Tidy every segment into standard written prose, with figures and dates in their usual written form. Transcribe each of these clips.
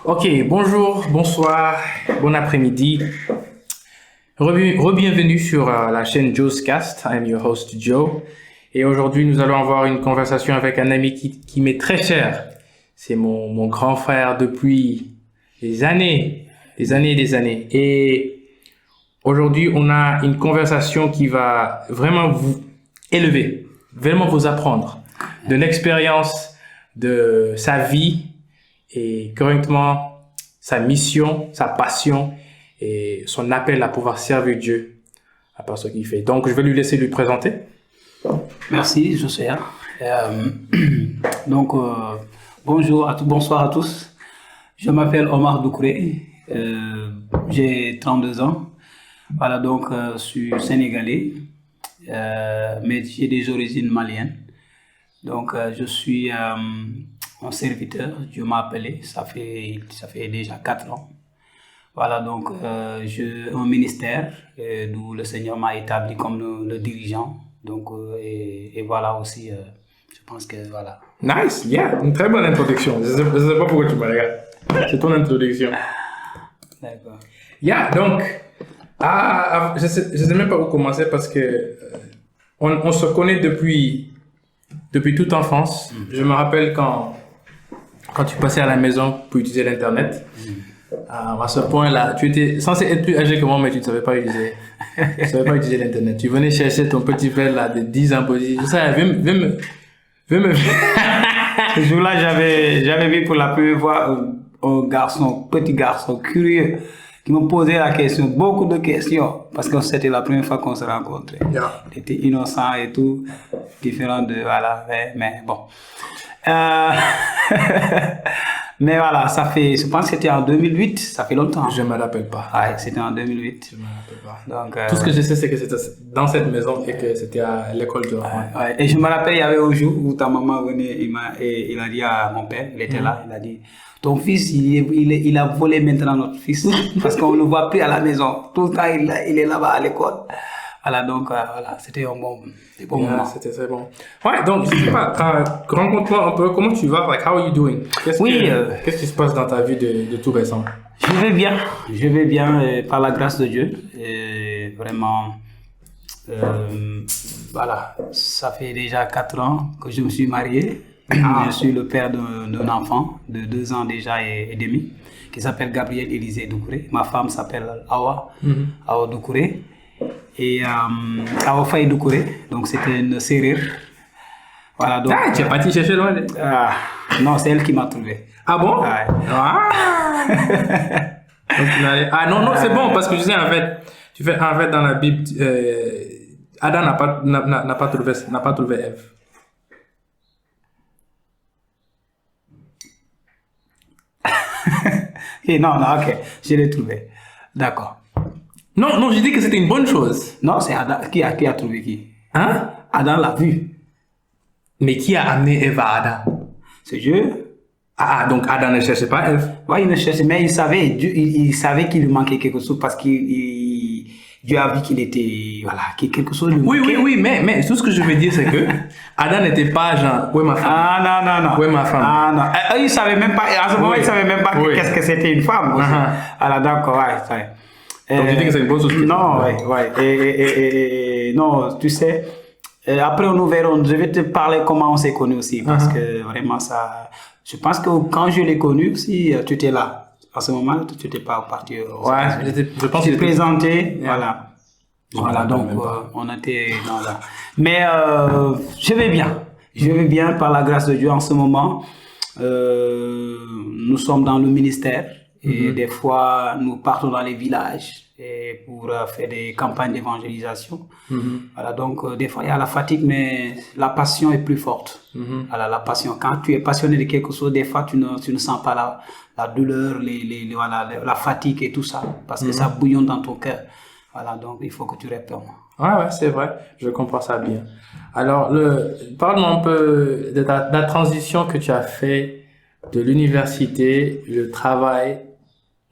Ok, bonjour, bonsoir, bon après-midi. Re-bienvenue sur la chaîne Joe's Cast. I'm your host Joe. Et aujourd'hui, nous allons avoir une conversation avec un ami qui m'est très cher. C'est mon grand frère depuis des années. Et aujourd'hui, on a une conversation qui va vraiment vous élever, vraiment vous apprendre de l'expérience de sa vie et correctement sa mission, sa passion et son appel à pouvoir servir Dieu à part ce qu'il fait. Donc, je vais lui laisser lui présenter. Merci, José. Bonsoir à tous. Je m'appelle Omar Doucouré. J'ai 32 ans. Voilà, donc, je suis sénégalais, mais j'ai des origines maliennes. Donc, je suis un serviteur. Dieu m'a appelé. Ça fait déjà 4 ans. Voilà, donc, j'ai un ministère d'où le Seigneur m'a établi comme le dirigeant. Donc, et voilà aussi, je pense que voilà. Nice, yeah, une très bonne introduction. Je sais pas pourquoi tu me regardes. C'est ton introduction. D'accord. Yeah, donc, je sais même pas où commencer parce que on se connaît depuis toute enfance. Je me rappelle quand tu passais à la maison pour utiliser l'Internet. À ce point-là, tu étais censé être plus âgé que moi, mais tu ne savais pas utiliser l'Internet. Tu venais chercher ton petit frère là de 10 ans pour dire, ça, viens me... Ce jour-là, j'avais vu pour la première fois un petit garçon curieux qui me posait la question, beaucoup de questions, parce que c'était la première fois qu'on se rencontrait. Yeah. Il était innocent et tout, différent de, voilà, mais bon. Mais voilà, je pense que c'était en 2008, ça fait longtemps. Je me rappelle pas. Ouais, c'était en 2008. Je me rappelle pas. Donc, tout ce que je sais, c'est que c'était dans cette maison et que c'était à l'école de ouais. Et je me rappelle, il y avait un jour où ta maman venait, il a dit à mon père, il était là, il a dit, ton fils, il a volé maintenant notre fils, parce qu'on ne le voit plus à la maison. Tout le temps, il est là-bas à l'école. Voilà, donc, voilà, c'était un bon moment. C'était très bon. Ouais, donc, je sais pas, rencontre-moi un peu, comment tu vas, like, how are you doing? Qu'est-ce qui se passe dans ta vie de tout récent? Je vais bien, par la grâce de Dieu, et vraiment, voilà, ça fait déjà 4 ans que je me suis marié. Je suis le père d'un enfant de 2 ans déjà et demi, qui s'appelle Gabriel Élisée Doucouré. Ma femme s'appelle Awa Doucouré. Et Awa Faye Doucouré, donc c'était une serrure. Voilà, donc, tu es parti chercher loin? Non, c'est elle qui m'a trouvé. Ah bon? Ouais. Donc, non, c'est bon, parce que je sais, en fait, dans la Bible, Adam n'a pas trouvé Ève. Et non, ok, je l'ai trouvé. D'accord. Non, j'ai dit que c'était une bonne chose. Non, c'est Adam qui a trouvé qui? Hein? Adam l'a vu. Mais qui a amené Ève à Adam? C'est Dieu. Donc Adam ne cherchait pas Ève. Oui, il ne cherchait, mais il savait qu'il lui manquait quelque chose parce que Dieu a vu qu'il était, voilà, que quelque chose lui manquait. Oui, mais tout ce que je veux dire, c'est que Adam n'était pas genre, où est ma femme? Non. Où est ma femme? Il savait même pas, à ce moment, il savait même pas qu'est-ce que c'était une femme aussi. Alors, d'accord, ouais. Donc, tu dis que c'est une bonne chose? Non, ouais. Et non, tu sais, après nous verrons, je vais te parler comment on s'est connus aussi, parce que vraiment ça, je pense que quand je l'ai connu aussi, tu étais là. À ce moment-là, tu n'étais pas parti. Je pense que tu te présentais, yeah. voilà. Voilà, donc on était dans là. Mais je vais bien par la grâce de Dieu en ce moment. Nous sommes dans le ministère et des fois nous partons dans les villages et pour faire des campagnes d'évangélisation. Voilà, donc des fois il y a la fatigue, mais la passion est plus forte. Voilà, la passion. Quand tu es passionné de quelque chose, des fois tu ne sens pas la douleur, voilà, la fatigue et tout ça, parce que ça bouillonne dans ton cœur. Voilà, donc il faut que tu répondes. Ouais, c'est vrai, je comprends ça bien. Alors, parle-moi un peu de la transition que tu as fait de l'université, le travail,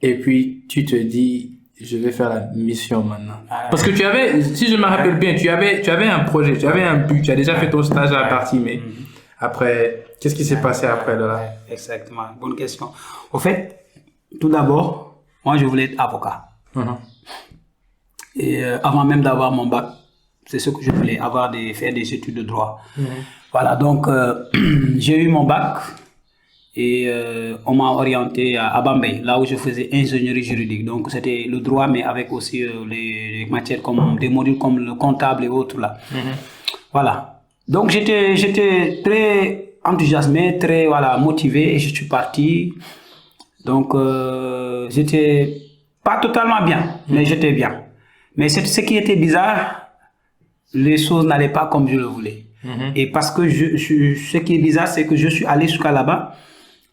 et puis tu te dis, je vais faire la mission maintenant. Parce que tu avais, si je me rappelle bien, tu avais un projet, tu avais un but, tu as déjà fait ton stage à la partie, mais après, qu'est-ce qui s'est passé après là? Exactement, bonne question. Au fait, tout d'abord, moi, je voulais être avocat. Et avant même d'avoir mon bac, c'est ce que je voulais, faire des études de droit. Voilà, donc j'ai eu mon bac et on m'a orienté à Bambey, là où je faisais ingénierie juridique. Donc c'était le droit, mais avec aussi les matières comme des modules comme le comptable et autres là. Voilà. Donc j'étais très enthousiasmé, très motivé et je suis parti. Donc j'étais pas totalement bien, mais j'étais bien. Mais ce qui était bizarre, les choses n'allaient pas comme je le voulais. Et parce que ce qui est bizarre, c'est que je suis allé jusqu'à là-bas,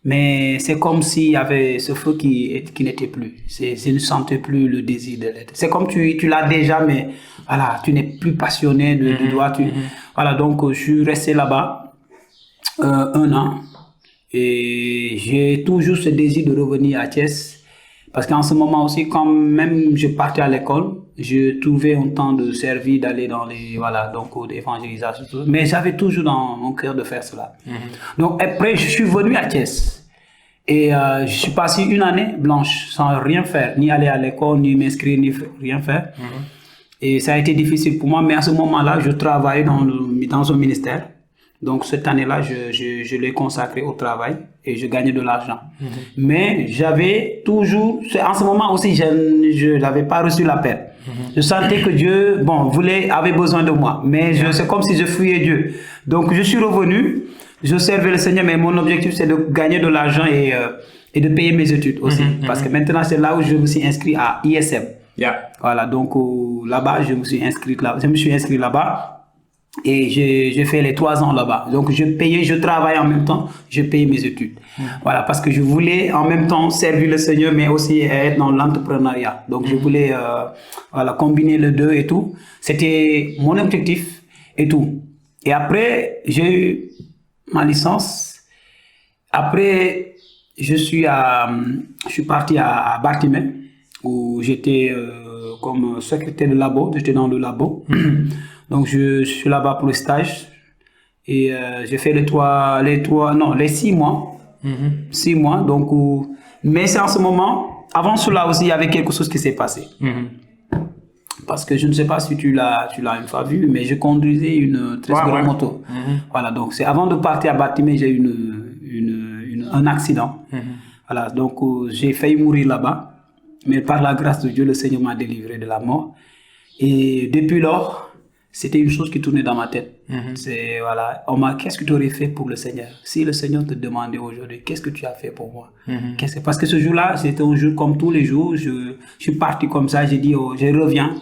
mais c'est comme s'il y avait ce feu qui n'était plus. Je ne sentais plus le désir de l'être. C'est comme tu l'as déjà, mais voilà, tu n'es plus passionné de droit. Voilà, donc je suis resté là-bas 1 an et j'ai toujours ce désir de revenir à Thiès. Parce qu'en ce moment aussi, quand même je partais à l'école, je trouvais un temps de servir, d'aller dans les, donc d'évangélisation. Mais j'avais toujours dans mon cœur de faire cela. Donc après, je suis venu à Thiès. Et je suis passé 1 année blanche, sans rien faire, ni aller à l'école, ni m'inscrire, ni rien faire. Et ça a été difficile pour moi, mais à ce moment-là, je travaillais dans un ministère. Donc cette année-là, je l'ai consacré au travail et je gagnais de l'argent. Mais j'avais toujours, en ce moment aussi, je n'avais pas reçu l'appel. Je sentais que Dieu, avait besoin de moi, mais c'est comme si je fuyais Dieu. Donc je suis revenu, je servais le Seigneur, mais mon objectif c'est de gagner de l'argent et de payer mes études aussi. Parce que maintenant c'est là où je me suis inscrit à ISM. Voilà, donc là-bas, je me suis inscrit là-bas. Et j'ai fait les 3 ans là-bas. Donc je travaillais en même temps, je payais mes études. Voilà, parce que je voulais en même temps servir le Seigneur, mais aussi être dans l'entrepreneuriat. Donc je voulais combiner les deux et tout. C'était mon objectif et tout. Et après, j'ai eu ma licence. Après, je suis parti à Bartimey, où j'étais comme secrétaire de labo. J'étais dans le labo. Donc je suis là-bas pour le stage et j'ai fait les 6 mois. 6 mois, donc mais c'est en ce moment, avant cela aussi, il y avait quelque chose qui s'est passé. Parce que je ne sais pas si tu l'as une fois vu, mais je conduisais une très grande moto. Voilà, donc c'est avant de partir à Bartimey, j'ai eu un accident. Voilà, donc j'ai failli mourir là-bas, mais par la grâce de Dieu, le Seigneur m'a délivré de la mort. Et depuis lors, c'était une chose qui tournait dans ma tête. C'est qu'est-ce que tu aurais fait pour le Seigneur? Si le Seigneur te demandait aujourd'hui, qu'est-ce que tu as fait pour moi? Parce que ce jour-là, c'était un jour comme tous les jours. Je suis parti comme ça, j'ai dit, je reviens.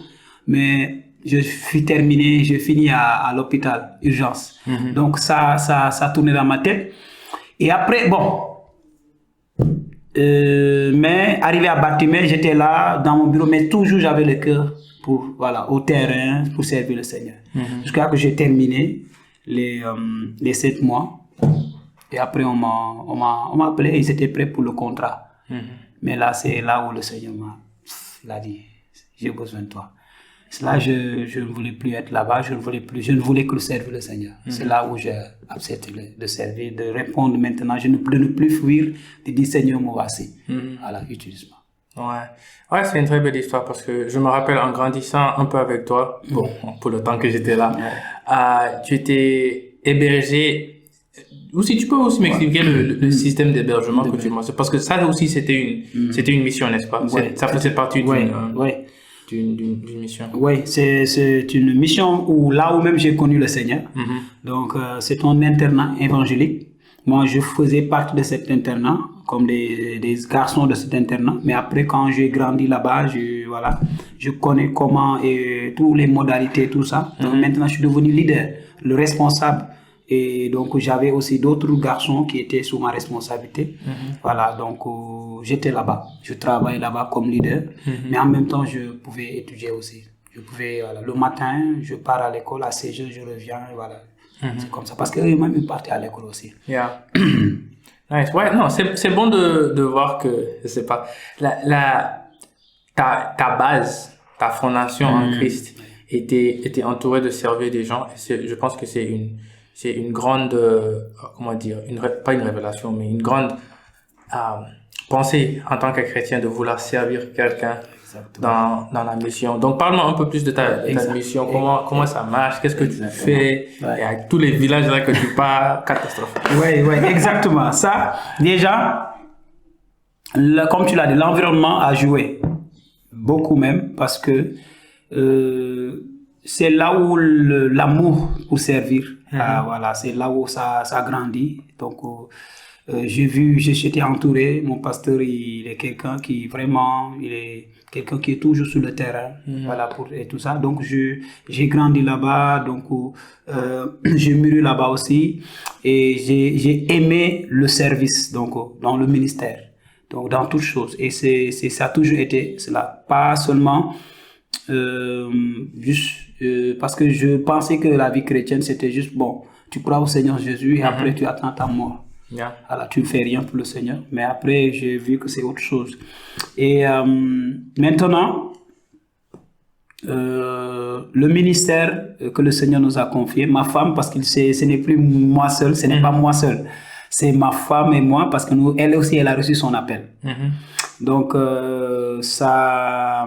Mais je suis terminé, je finis à l'hôpital, urgence. Donc ça tournait dans ma tête. Et après, mais arrivé à Bartimey, j'étais là dans mon bureau, mais toujours j'avais le cœur au terrain pour servir le Seigneur. Jusqu'à que j'ai terminé les 7 mois. Et après, on m'a appelé et ils étaient prêts pour le contrat. Mais là, c'est là où le Seigneur m'a dit, j'ai besoin de toi. C'est là je ne voulais plus être là-bas, je ne voulais que servir le Seigneur. C'est là où j'ai accepté de servir, de répondre maintenant, de ne plus fuir, de dire Seigneur, me voici. Voilà, utilise-moi. Ouais, c'est une très belle histoire parce que je me rappelle en grandissant un peu avec toi, pour le temps que j'étais là, tu étais hébergé. Aussi, tu peux aussi m'expliquer le système d'hébergement que tu mentionnes, parce que ça aussi c'était une mission, n'est-ce pas? Ça faisait partie d'une mission. Oui, c'est une mission là où même j'ai connu le Seigneur. Donc c'est un internat évangélique. Moi, je faisais partie de cet internat, comme des garçons de cet internat. Mais après, quand j'ai grandi là-bas, je connais comment et toutes les modalités, tout ça. Donc maintenant, je suis devenu leader, le responsable. Et donc, j'avais aussi d'autres garçons qui étaient sous ma responsabilité. Voilà, donc j'étais là-bas. Je travaillais là-bas comme leader. Mais en même temps, je pouvais étudier aussi. Je pouvais, le matin, je pars à l'école, à 16h, je reviens, voilà. C'est comme ça. Parce qu'eux-mêmes, ils partaient à l'école aussi. Nice. Ouais, non, c'est bon de voir que, je sais pas, ta base, ta fondation en Christ était entourée de servir des gens. Et je pense que c'est une grande, comment dire, pas une révélation, mais une grande penser en tant que chrétien de vouloir servir quelqu'un dans la mission. Donc, parle-moi un peu plus de ta mission. Comment ça marche? Qu'est-ce que tu fais? Et avec tous les villages là que tu pars, catastrophe. Oui, exactement. Ça, déjà, comme tu l'as dit, l'environnement a joué. Beaucoup même, parce que c'est là où l'amour pour servir, voilà, c'est là où ça grandit. Donc, j'étais entouré, mon pasteur, il est quelqu'un qui vraiment, il est quelqu'un qui est toujours sur le terrain, voilà, et tout ça. Donc, j'ai grandi là-bas, donc, j'ai mûri là-bas aussi, et j'ai aimé le service, donc, dans le ministère, donc, dans toutes choses. Et ça a toujours été cela, pas seulement, juste, parce que je pensais que la vie chrétienne, c'était juste, bon, tu crois au Seigneur Jésus, et après, tu attends ta mort. Yeah. Alors, tu ne fais rien pour le Seigneur. Mais après, j'ai vu que c'est autre chose. Et maintenant, le ministère que le Seigneur nous a confié, ma femme, parce que ce n'est plus moi seul, ce n'est pas moi seul. C'est ma femme et moi, parce que elle aussi, elle a reçu son appel. Donc, ça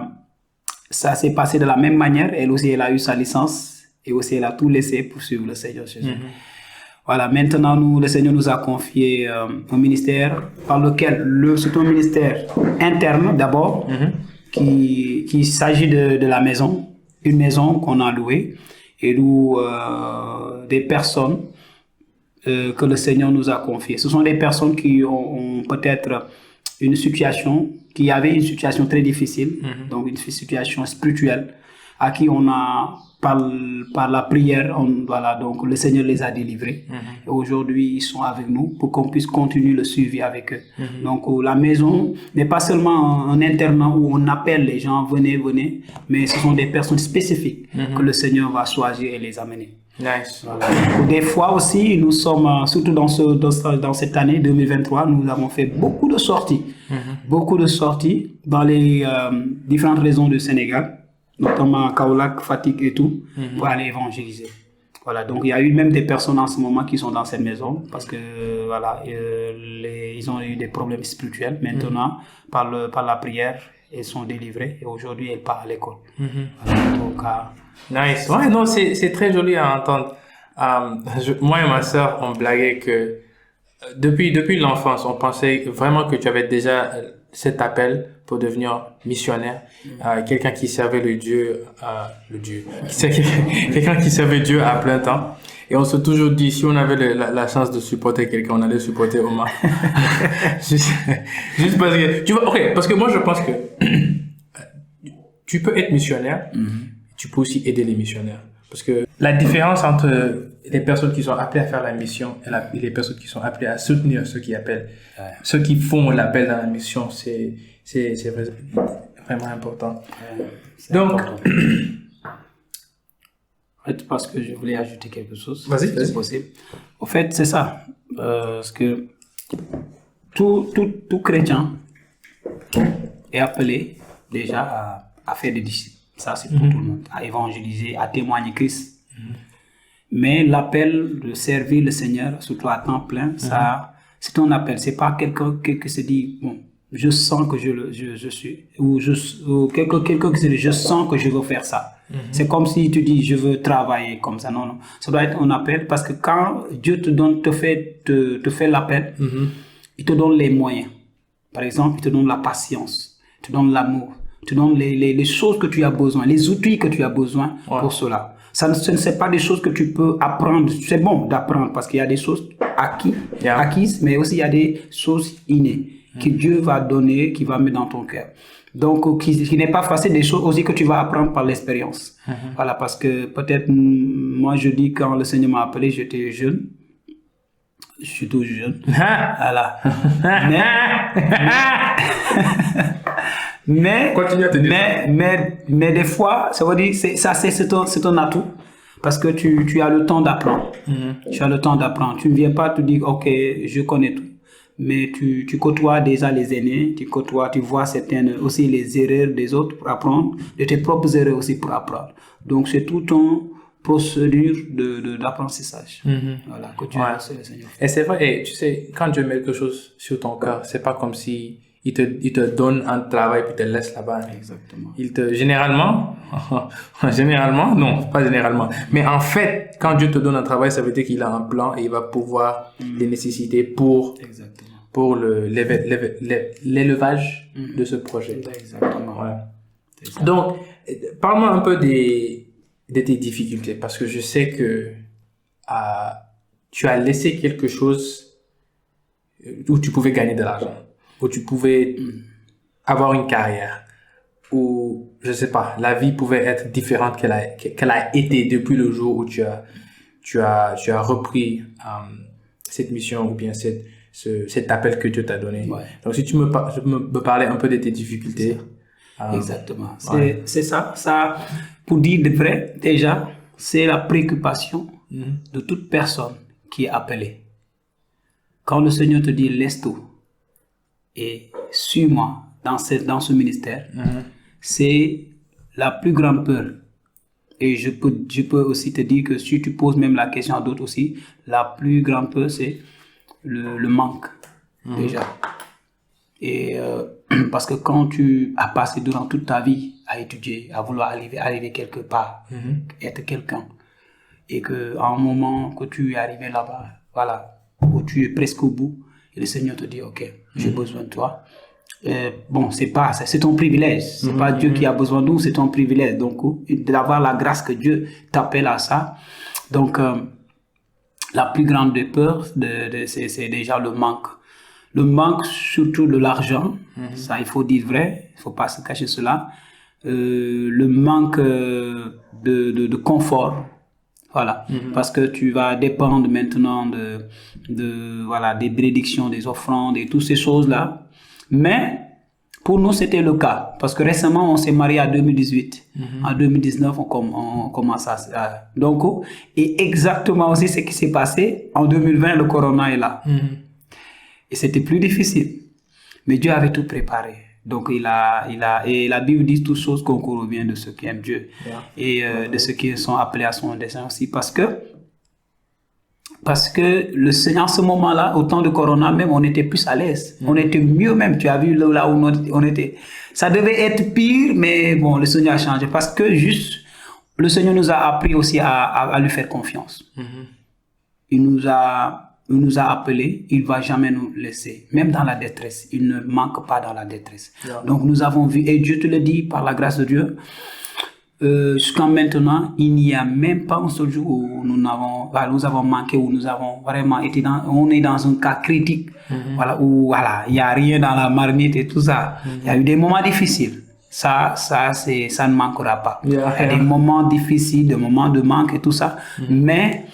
s'est passé de la même manière. Elle aussi, elle a eu sa licence. Et aussi, elle a tout laissé pour suivre le Seigneur Jésus. Voilà, maintenant, le Seigneur nous a confié un ministère par lequel, c'est un ministère interne d'abord, qui s'agit de la maison, une maison qu'on a louée, et où des personnes que le Seigneur nous a confiées. Ce sont des personnes qui ont peut-être qui avaient une situation très difficile, donc une situation spirituelle, à qui on a par la prière, voilà, donc le Seigneur les a délivrés. Et aujourd'hui, ils sont avec nous pour qu'on puisse continuer le suivi avec eux. Donc la maison n'est pas seulement un internat où on appelle les gens, venez, mais ce sont des personnes spécifiques que le Seigneur va choisir et les amener. Nice. Voilà. Des fois aussi, nous sommes, surtout dans cette année 2023, nous avons fait beaucoup de sorties. Beaucoup de sorties dans les différentes régions du Sénégal, notamment Kaolack, Fatick et tout, pour aller évangéliser. Voilà, donc il y a eu même des personnes en ce moment qui sont dans cette maison parce que voilà, ils ont eu des problèmes spirituels. Maintenant, par la prière, ils sont délivrés et aujourd'hui, ils partent à l'école. Voilà, donc, nice. Ouais, non, c'est très joli à entendre. Moi et ma sœur, on blaguait que depuis l'enfance, on pensait vraiment que tu avais déjà cet appel pour devenir missionnaire, quelqu'un qui servait quelqu'un qui servait Dieu à plein temps. Et on s'est toujours dit, si on avait la chance de supporter quelqu'un, on allait supporter Omar. juste parce que, tu vois, ok, parce que moi je pense que tu peux être missionnaire, tu peux aussi aider les missionnaires. Parce que la différence entre les personnes qui sont appelées à faire la mission et les personnes qui sont appelées à soutenir ceux qui appellent, ceux qui font l'appel dans la mission, c'est vraiment important. Donc, en fait, parce que je voulais ajouter quelque chose. Vas-y. Si c'est possible. Au fait, c'est ça. Parce que tout chrétien est appelé déjà à faire des disciples. Ça, c'est pour tout le monde. À évangéliser, à témoigner Christ. Mais l'appel de servir le Seigneur, surtout à temps plein, ça, c'est un appel. C'est pas quelqu'un qui se dit, bon, je sens que je suis, ou quelqu'un qui se dit, je sens que je veux faire ça. C'est comme si tu dis, je veux travailler comme ça. Non. Ça doit être un appel parce que quand Dieu te fait l'appel, il te donne les moyens. Par exemple, il te donne la patience, il te donne l'amour, il te donne les choses que tu as besoin, les outils que tu as besoin pour cela. Ce ne sont pas des choses que tu peux apprendre. C'est bon d'apprendre parce qu'il y a des choses acquises, mais aussi il y a des choses innées que Dieu va donner, qui va mettre dans ton cœur. Donc, qui n'est pas facile, des choses aussi que tu vas apprendre par l'expérience. Voilà, parce que peut-être, moi je dis quand le Seigneur m'a appelé, j'étais jeune. Je suis toujours jeune. Voilà. Mais des fois, ça veut dire, c'est un atout. Parce que tu as le temps d'apprendre. Tu as le temps d'apprendre. Tu ne viens pas te dire, ok, je connais tout. Mais tu côtoies déjà les aînés, tu vois certaines aussi les erreurs des autres pour apprendre, de tes propres erreurs aussi pour apprendre. Donc c'est tout un procédure d'apprentissage. Voilà, que tu as, c'est le Seigneur. Et c'est vrai, et tu sais, quand Dieu met quelque chose sur ton cœur, c'est pas comme si il te donne un travail puis il te laisse là-bas. Exactement. Généralement, non, pas généralement, mais en fait, quand Dieu te donne un travail, ça veut dire qu'il a un plan et il va pouvoir les nécessiter pour l'élevage de ce projet. Exactement. Ouais. Donc, parle-moi un peu de tes difficultés, parce que je sais que tu as laissé quelque chose où tu pouvais gagner de l'argent, où tu pouvais avoir une carrière, où, je sais pas, la vie pouvait être différente qu'elle a été depuis le jour où tu as repris cette mission ou bien cet appel que Dieu t'a donné. Ouais. Donc, si tu me parlais un peu de tes difficultés. Exactement. C'est ça, pour dire de vrai, déjà, c'est la préoccupation de toute personne qui est appelée. Quand le Seigneur te dit laisse tout et suis-moi dans ce ministère, c'est la plus grande peur. Et je peux aussi te dire que si tu poses même la question à d'autres aussi, la plus grande peur, c'est le manque, déjà. Et parce que quand tu as passé durant toute ta vie à étudier, à vouloir arriver quelque part, être quelqu'un, et qu'à un moment que tu es arrivé là-bas, voilà, où tu es presque au bout, et le Seigneur te dit, ok, j'ai besoin de toi. Bon, c'est ton privilège. C'est pas Dieu qui a besoin de nous, c'est ton privilège. Donc, d'avoir la grâce que Dieu t'appelle à ça. Donc, la plus grande des peurs, c'est déjà le manque. Le manque surtout de l'argent, ça il faut dire vrai, il faut pas se cacher cela. Le manque de confort, voilà, parce que tu vas dépendre maintenant des bénédictions, des offrandes et toutes ces choses-là. Mais pour nous c'était le cas, parce que récemment on s'est marié en 2018, en 2019 on commence à donc et exactement aussi ce qui s'est passé en 2020, le corona est là. Et c'était plus difficile. Mais Dieu avait tout préparé. Donc, et la Bible dit toutes choses concourent au bien de ceux qui aiment Dieu. Et de ceux qui sont appelés à son dessein aussi. Parce que le Seigneur, en ce moment-là, au temps de Corona, même, on était plus à l'aise. On était mieux même. Tu as vu là où on était. Ça devait être pire, mais bon, le Seigneur a changé. Parce que juste, le Seigneur nous a appris aussi à lui faire confiance. Il nous a appelés, il ne va jamais nous laisser. Même dans la détresse, il ne manque pas dans la détresse. Donc nous avons vu, et Dieu te le dit, par la grâce de Dieu, jusqu'à maintenant, il n'y a même pas un seul jour où nous avons manqué, où nous avons vraiment été on est dans un cas critique, où il n'y a rien dans la marmite et tout ça. Il y a eu des moments difficiles. Ça ne manquera pas. Il y a des moments difficiles, des moments de manque et tout ça. Mais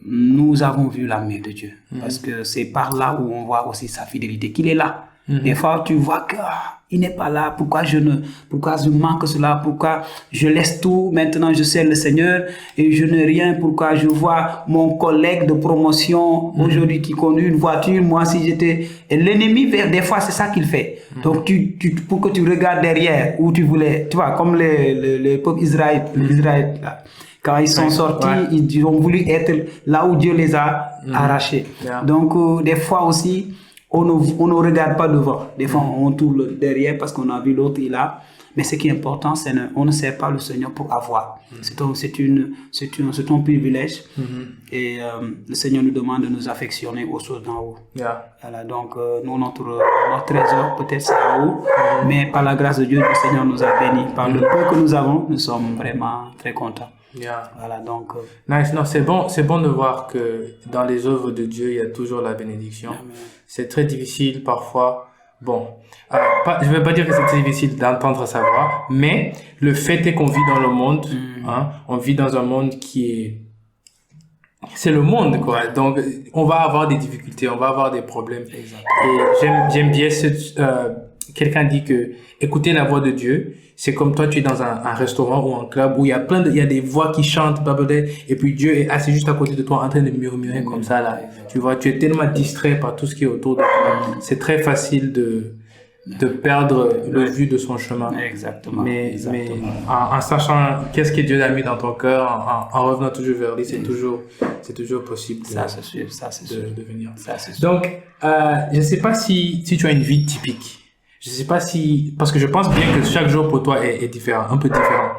nous avons vu la main de Dieu, parce que c'est par là où on voit aussi sa fidélité, qu'il est là. Des fois tu vois que il n'est pas là, pourquoi je manque cela, pourquoi je laisse tout, maintenant je sers le Seigneur et je n'ai rien, pourquoi je vois mon collègue de promotion aujourd'hui qui conduit une voiture, moi si j'étais... Et l'ennemi, des fois c'est ça qu'il fait. Donc pour que tu regardes derrière où tu voulais, tu vois, comme les peuples Israël là. Quand ils sont sortis, ils ont voulu être là où Dieu les a arrachés. Donc, des fois aussi, on ne regarde pas devant. Des fois, on tourne derrière parce qu'on a vu l'autre, il a. Mais ce qui est important, c'est qu'on ne sert pas le Seigneur pour avoir. C'est un privilège. Et le Seigneur nous demande de nous affectionner aux choses d'en haut. Voilà, donc, nous, notre trésor, peut-être c'est en haut. Mais par la grâce de Dieu, le Seigneur nous a bénis. Par le peu que nous avons, nous sommes vraiment très contents. Voilà, donc nice. Non, c'est bon de voir que dans les œuvres de Dieu il y a toujours la bénédiction. C'est très difficile parfois. Bon, je vais pas dire que c'est très difficile d'entendre sa voix, mais le fait est qu'on vit dans le monde, on vit dans un monde c'est le monde, quoi. Donc on va avoir des difficultés, on va avoir des problèmes. Et j'aime bien quelqu'un dit que écouter la voix de Dieu, c'est comme toi, tu es dans un restaurant ou un club où il y a des voix qui chantent, et puis Dieu est assis juste à côté de toi en train de murmurer comme ça, là. Tu vois, tu es tellement distrait par tout ce qui est autour de toi. C'est très facile de perdre le vue de son chemin. Exactement. Mais en sachant qu'est-ce que Dieu a mis dans ton cœur, en revenant toujours vers lui, c'est toujours possible Ça, c'est sûr. de venir. Ça, c'est sûr. Donc, je ne sais pas si tu as une vie typique. Je ne sais pas si... Parce que je pense bien que chaque jour pour toi est différent, un peu différent.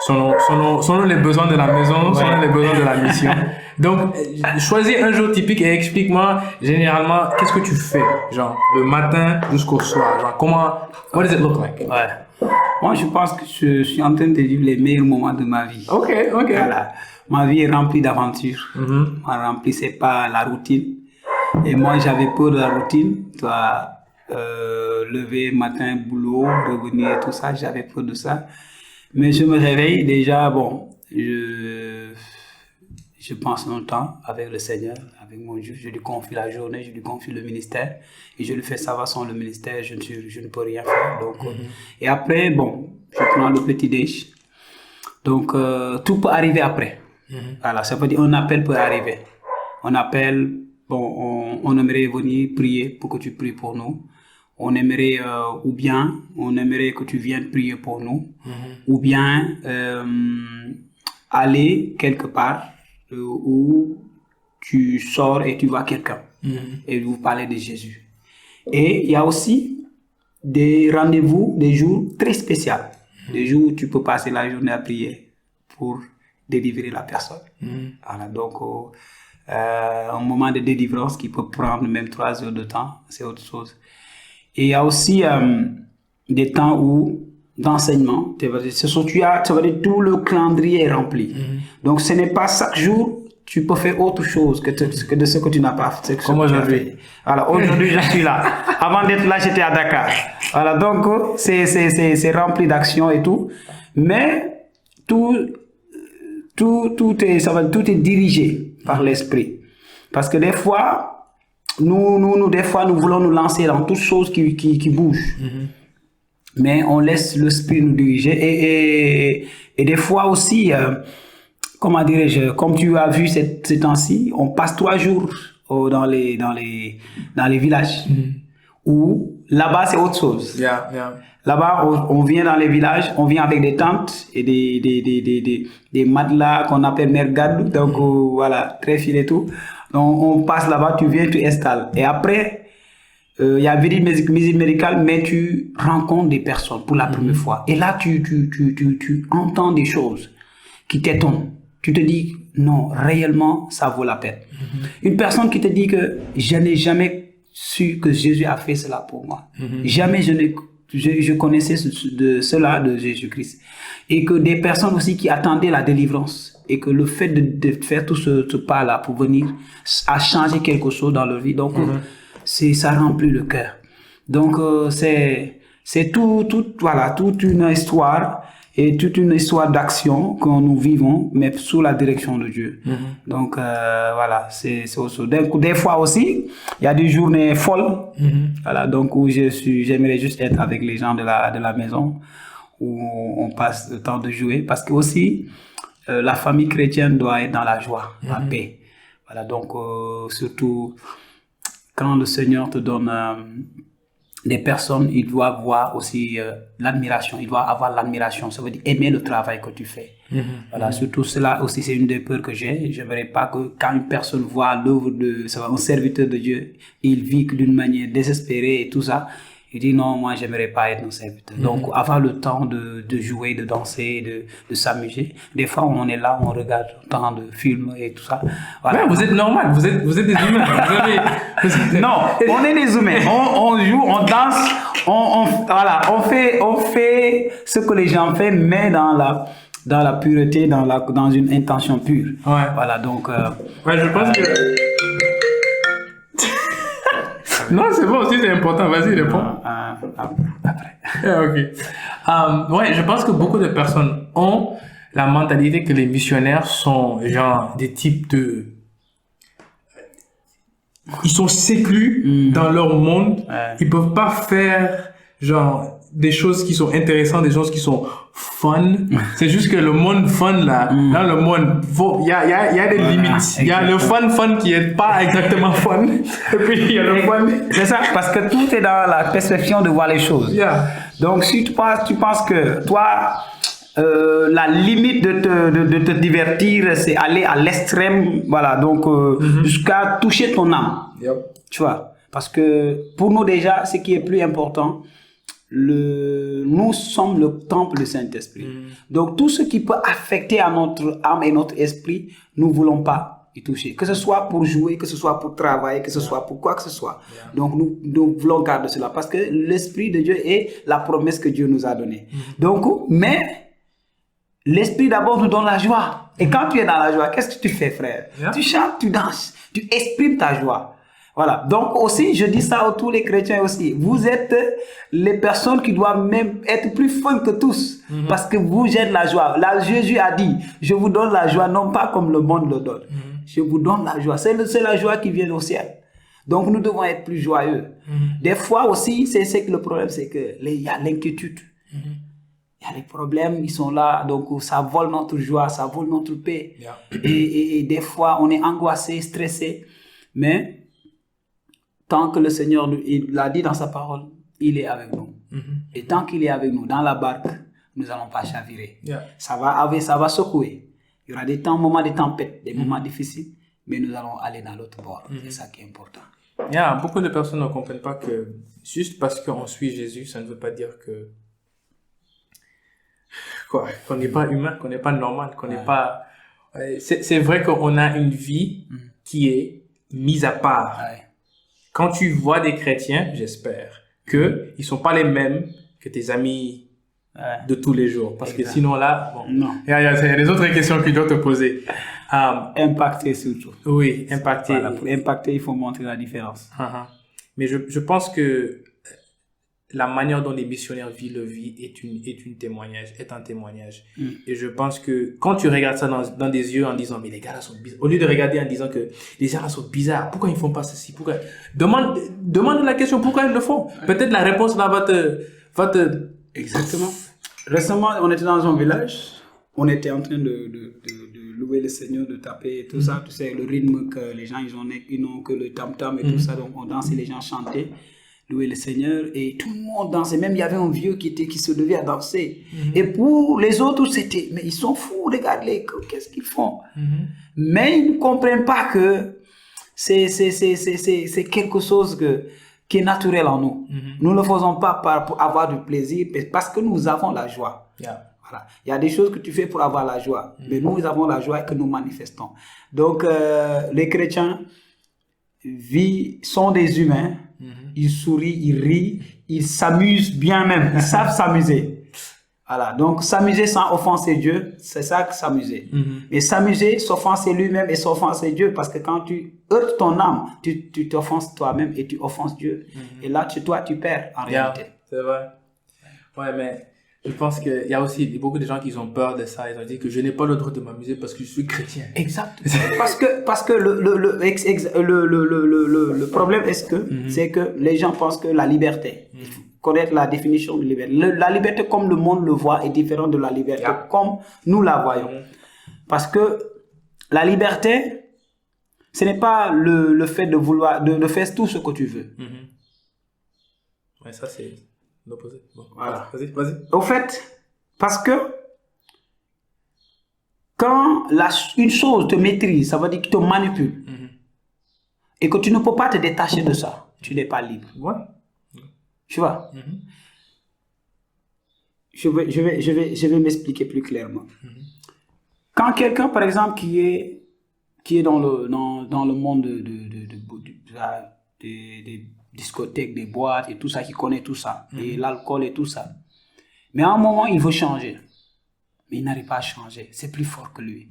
Selon les besoins de la maison, selon les besoins de la mission. Donc, choisis un jour typique et explique-moi généralement qu'est-ce que tu fais, genre le matin jusqu'au soir. Genre what does it look like? Ouais. Moi, je pense que je suis en train de vivre les meilleurs moments de ma vie. Ok. Voilà. Ma vie est remplie d'aventures. Remplie, c'est pas la routine. Et moi, j'avais peur de la routine. Toi, lever matin, boulot, revenir, tout ça, j'avais peur de ça. Mais je me réveille déjà, bon, je pense longtemps avec le Seigneur, avec mon Dieu. Je lui confie la journée, je lui confie le ministère et je lui fais savoir sans le ministère, je ne peux rien faire. Donc, et après, bon, je prends le petit déj. Donc, tout peut arriver après. Voilà, ça veut dire un appel peut arriver. On appelle, bon, on aimerait venir prier pour que tu pries pour nous. On aimerait, ou bien, on aimerait que tu viennes prier pour nous, ou bien aller quelque part où tu sors et tu vois quelqu'un et vous parlez de Jésus. Et il y a aussi des rendez-vous, des jours très spéciaux, des jours où tu peux passer la journée à prier pour délivrer la personne. Voilà, donc un moment de délivrance qui peut prendre même 3 heures de temps, c'est autre chose. Et il y a aussi des temps où d'enseignement, ça veut dire tout le calendrier est rempli. Donc ce n'est pas chaque jour tu peux faire autre chose que de ce que tu n'as pas fait. Comme aujourd'hui. Alors aujourd'hui je suis là. Avant d'être là j'étais à Dakar. Voilà, donc c'est rempli d'action et tout, mais tout est dirigé par l'esprit. Parce que des fois des fois, nous voulons nous lancer dans toutes choses qui bougent. Mais on laisse l'esprit nous diriger. Et des fois aussi, comment dirais-je, comme tu as vu ces temps-ci, on passe 3 jours dans les villages. Où là-bas, c'est autre chose. Là-bas, on vient dans les villages, on vient avec des tentes et des matelas qu'on appelle mergad. Donc voilà, très fil et tout. Donc, on passe là-bas, tu viens, tu installes. Et après, il y a visite médicale, mais tu rencontres des personnes pour la première fois. Et là, tu entends des choses qui t'étonnent. Tu te dis, non, réellement, ça vaut la peine. Une personne qui te dit que je n'ai jamais su que Jésus a fait cela pour moi. Jamais je connaissais cela de Jésus-Christ. Et que des personnes aussi qui attendaient la délivrance. Et que le fait de faire tout ce pas-là pour venir a changé quelque chose dans leur vie. Donc, ça remplit le cœur. Donc, c'est toute une histoire et toute une histoire d'action que nous vivons, mais sous la direction de Dieu. Donc, voilà, c'est aussi. Des fois aussi, il y a des journées folles. Voilà, donc, où j'aimerais juste être avec les gens de la maison, où on passe le temps de jouer. Parce que aussi, la famille chrétienne doit être dans la joie, la paix. Voilà, donc surtout quand le Seigneur te donne des personnes, il doit voir aussi l'admiration, il doit avoir l'admiration, ça veut dire aimer le travail que tu fais. Voilà, surtout cela aussi, c'est une des peurs que j'ai. J'aimerais pas que quand une personne voit l'œuvre un serviteur de Dieu, il vit d'une manière désespérée et tout ça. Il dit non, moi j'aimerais pas être un serviteur. Donc avoir le temps de jouer, de danser, de s'amuser. Des fois on est là, on regarde tant de films et tout ça. Voilà. Ouais, vous êtes normal, vous êtes des humains. Non, on est des humains. On joue, on danse, voilà, on fait ce que les gens font, mais dans la pureté, dans une intention pure. Ouais. Voilà, donc. Ouais, je pense que. Non, c'est bon aussi, c'est important. Vas-y, réponds. Après. Ok. Ouais, je pense que beaucoup de personnes ont la mentalité que les missionnaires sont genre des types de... Ils sont séclus dans leur monde. Ils peuvent pas faire genre des choses qui sont intéressantes, des choses qui sont fun. C'est juste que le monde fun, là, dans le monde, il y a des limites. Il y a le fun qui est pas exactement fun. Et puis, il y a le fun. C'est ça, parce que tout est dans la perception de voir les choses. Yeah. Donc, si tu penses que toi, la limite de te divertir, c'est aller à l'extrême, voilà, donc jusqu'à toucher ton âme. Yep. Tu vois, parce que pour nous déjà, ce qui est plus important, nous sommes le temple du Saint-Esprit. Donc tout ce qui peut affecter à notre âme et notre esprit, nous ne voulons pas y toucher. Que ce soit pour jouer, que ce soit pour travailler, que ce soit pour quoi que ce soit. Donc nous voulons garder cela parce que l'Esprit de Dieu est la promesse que Dieu nous a donnée. Donc, mais l'Esprit d'abord nous donne la joie. Et quand tu es dans la joie, qu'est-ce que tu fais, frère? Tu chantes, tu danses, tu exprimes ta joie. Voilà. Donc aussi, je dis ça à tous les chrétiens aussi. Vous êtes les personnes qui doivent même être plus fun que tous. Parce que vous êtes la joie. Là, Jésus a dit, je vous donne la joie, non pas comme le monde le donne. Je vous donne la joie. C'est la joie qui vient au ciel. Donc nous devons être plus joyeux. Des fois aussi, c'est que le problème, c'est que il y a l'inquiétude. Il y a les problèmes, ils sont là, donc ça vole notre joie, ça vole notre paix. Et des fois, on est angoissé, stressé. Mais tant que le Seigneur il l'a dit dans sa parole, il est avec nous. Et tant qu'il est avec nous dans la barque, nous n'allons pas chavirer. Ça va secouer. Il y aura des moments de tempête, des moments difficiles, mais nous allons aller dans l'autre bord. C'est ça qui est important. Beaucoup de personnes ne comprennent pas que juste parce qu'on suit Jésus, ça ne veut pas dire que qu'on n'est pas humain, qu'on n'est pas normal, qu'on n'est pas... C'est vrai qu'on a une vie qui est mise à part. Quand tu vois des chrétiens, j'espère qu'ils ne sont pas les mêmes que tes amis de tous les jours. Parce que sinon là, il y a des autres questions qu'ils doivent te poser. Impacter surtout. Oui, impacter. Voilà, pour impacter, il faut montrer la différence. Mais je pense que la manière dont les missionnaires vivent leur vie est un témoignage. Et je pense que quand tu regardes ça dans des yeux en disant, mais les gars là sont bizarres, au lieu de regarder en disant que les gens là sont bizarres, pourquoi ils font pas ceci, pourquoi, demande la question, pourquoi ils le font. Peut-être la réponse là va te... Exactement. Récemment, on était dans un village, on était en train de louer le Seigneur, de taper et tout ça, tu sais, le rythme que les gens, ils n'ont que le tam-tam et tout ça, donc on dansait, les gens chantaient. Louer le Seigneur et tout le monde dansait, même il y avait un vieux qui se levait à danser. Et pour les autres, c'était, mais ils sont fous, regarde-les, qu'est-ce qu'ils font? Mais ils ne comprennent pas que c'est quelque chose qui est naturel en nous. Nous ne le faisons pas pour avoir du plaisir, mais parce que nous avons la joie. Voilà. Il y a des choses que tu fais pour avoir la joie, mais nous avons la joie que nous manifestons. Donc, les chrétiens sont des humains. Ils sourient, ils rient, ils s'amusent bien même, ils savent s'amuser. Voilà, donc s'amuser sans offenser Dieu, c'est ça que s'amuser. Mais s'amuser, s'offenser lui-même et s'offenser Dieu, parce que quand tu heurtes ton âme, tu t'offenses toi-même et tu offenses Dieu. Et là, toi, tu perds en réalité. C'est vrai. Ouais, mais je pense qu'il y a aussi beaucoup de gens qui ont peur de ça. Ils ont dit que je n'ai pas le droit de m'amuser parce que je suis chrétien. Exact. parce que le problème c'est que les gens pensent que la liberté, il faut connaître la définition de liberté. La liberté comme le monde le voit est différente de la liberté comme nous la voyons. Parce que la liberté, ce n'est pas le fait de vouloir, de faire tout ce que tu veux. Ouais, ça c'est... l'opposé. Bon, voilà. Vas-y. Au fait, parce que quand une chose te maîtrise, ça veut dire qu'il te manipule. Et que tu ne peux pas te détacher de ça. Tu n'es pas libre. Ouais. Tu vois? Je vais m'expliquer plus clairement. Quand quelqu'un, par exemple, qui est dans le monde des discothèques, des boîtes et tout ça, qui connaît tout ça, et l'alcool et tout ça. Mais à un moment, il veut changer. Mais il n'arrive pas à changer. C'est plus fort que lui.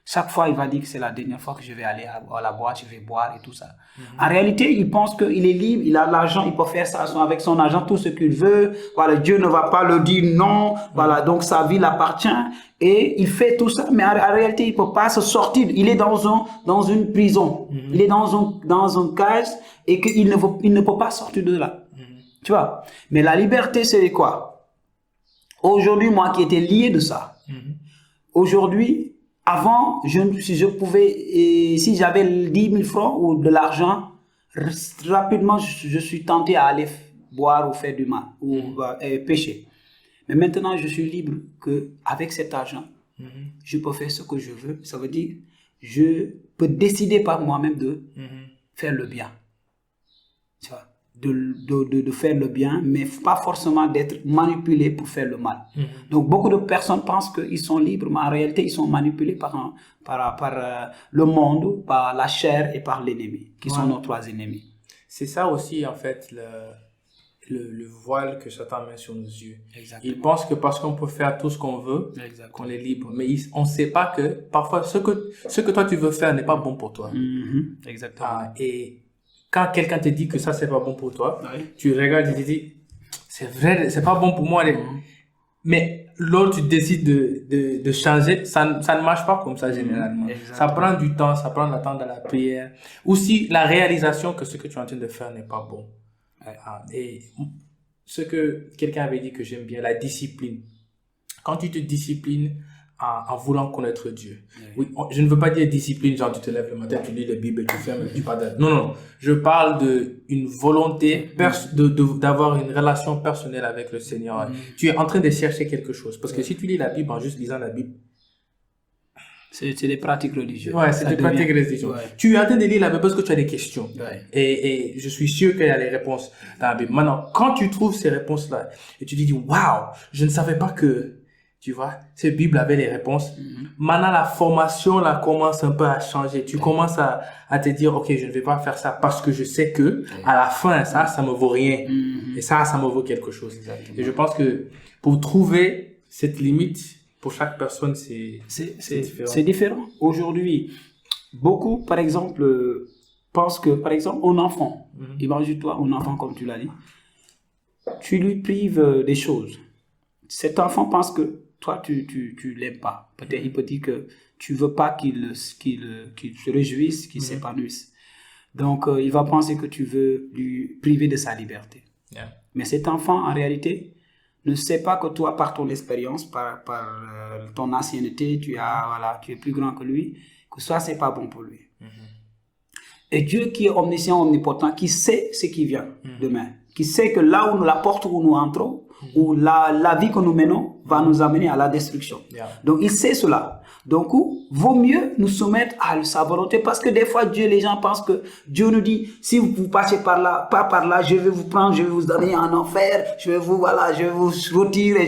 Chaque fois, il va dire que c'est la dernière fois que je vais aller à la boîte, je vais boire et tout ça. En réalité, il pense qu'il est libre, il a l'argent, il peut faire ça avec son argent, tout ce qu'il veut. Voilà, Dieu ne va pas le dire non. Voilà, donc sa vie l'appartient. Et il fait tout ça, mais en réalité, il ne peut pas se sortir. Il est dans une prison. Il est dans un cage et qu'il ne peut pas sortir de là. Tu vois? Mais la liberté, c'est quoi? Aujourd'hui, moi qui étais lié de ça, aujourd'hui, avant, si je pouvais, et si j'avais 10 000 francs ou de l'argent, rapidement, je suis tenté à aller boire ou faire du mal ou pécher. Mais maintenant, je suis libre qu'avec cet argent, je peux faire ce que je veux. Ça veut dire, je peux décider par moi-même de faire le bien. Tu vois, de faire le bien, mais pas forcément d'être manipulé pour faire le mal. Donc, beaucoup de personnes pensent qu'ils sont libres, mais en réalité, ils sont manipulés par le monde, par la chair et par l'ennemi, qui sont nos trois ennemis. C'est ça aussi, en fait, le voile que Satan met sur nos yeux. Exactement. Il pense que parce qu'on peut faire tout ce qu'on veut, qu'on est libre. Mais on ne sait pas que parfois ce que toi tu veux faire n'est pas bon pour toi. Exactement. Et quand quelqu'un te dit que ça c'est pas bon pour toi, tu regardes et tu te dis c'est vrai, c'est pas bon pour moi. Mais l'autre tu décides de changer, ça ne marche pas comme ça généralement. Ça prend du temps, ça prend le temps de la prière. Aussi la réalisation que ce que tu es en train de faire n'est pas bon. Et ce que quelqu'un avait dit que j'aime bien, la discipline. Quand tu te disciplines en voulant connaître Dieu. Oui, je ne veux pas dire discipline, genre tu te lèves le matin, tu lis la Bible, tu fermes, tu pardonnes. Non. Je parle d'une volonté d'avoir une relation personnelle avec le Seigneur. Tu es en train de chercher quelque chose. Parce que si tu lis la Bible en juste lisant la Bible, c'est des pratiques religieuses. Ouais, c'est des pratiques religieuses. Tu es en train de lire la Bible parce que tu as des questions. Et je suis sûr qu'il y a les réponses dans la Bible. Maintenant, quand tu trouves ces réponses-là, et tu te dis, waouh, je ne savais pas que, tu vois, cette Bible avait les réponses. Maintenant, la formation, là, commence un peu à changer. Tu commences à te dire, ok, je ne vais pas faire ça parce que je sais que, à la fin, ça me vaut rien. Et ça me vaut quelque chose. Et je pense que pour trouver cette limite, pour chaque personne, c'est différent. C'est différent. Aujourd'hui, beaucoup, par exemple, pensent que, par exemple, un enfant, imagine-toi un enfant comme tu l'as dit, tu lui prives des choses. Cet enfant pense que toi, tu l'aimes pas. Peut-être il peut dire que tu veux pas qu'il se réjouisse, qu'il s'épanouisse. Donc, il va penser que tu veux lui priver de sa liberté. Mais cet enfant, en réalité, ne sait pas que toi, par ton expérience, par ton ancienneté, tu es plus grand que lui, que ça, c'est pas bon pour lui. Et Dieu qui est omniscient, omnipotent, qui sait ce qui vient demain, qui sait que là où la porte où nous entrons, ou la vie que nous menons va nous amener à la destruction. Donc, il sait cela. Donc, vaut mieux nous soumettre à sa volonté parce que des fois, les gens pensent que Dieu nous dit, si vous passez par là, pas par là, je vais vous prendre, je vais vous donner en enfer, je vais vous retirer,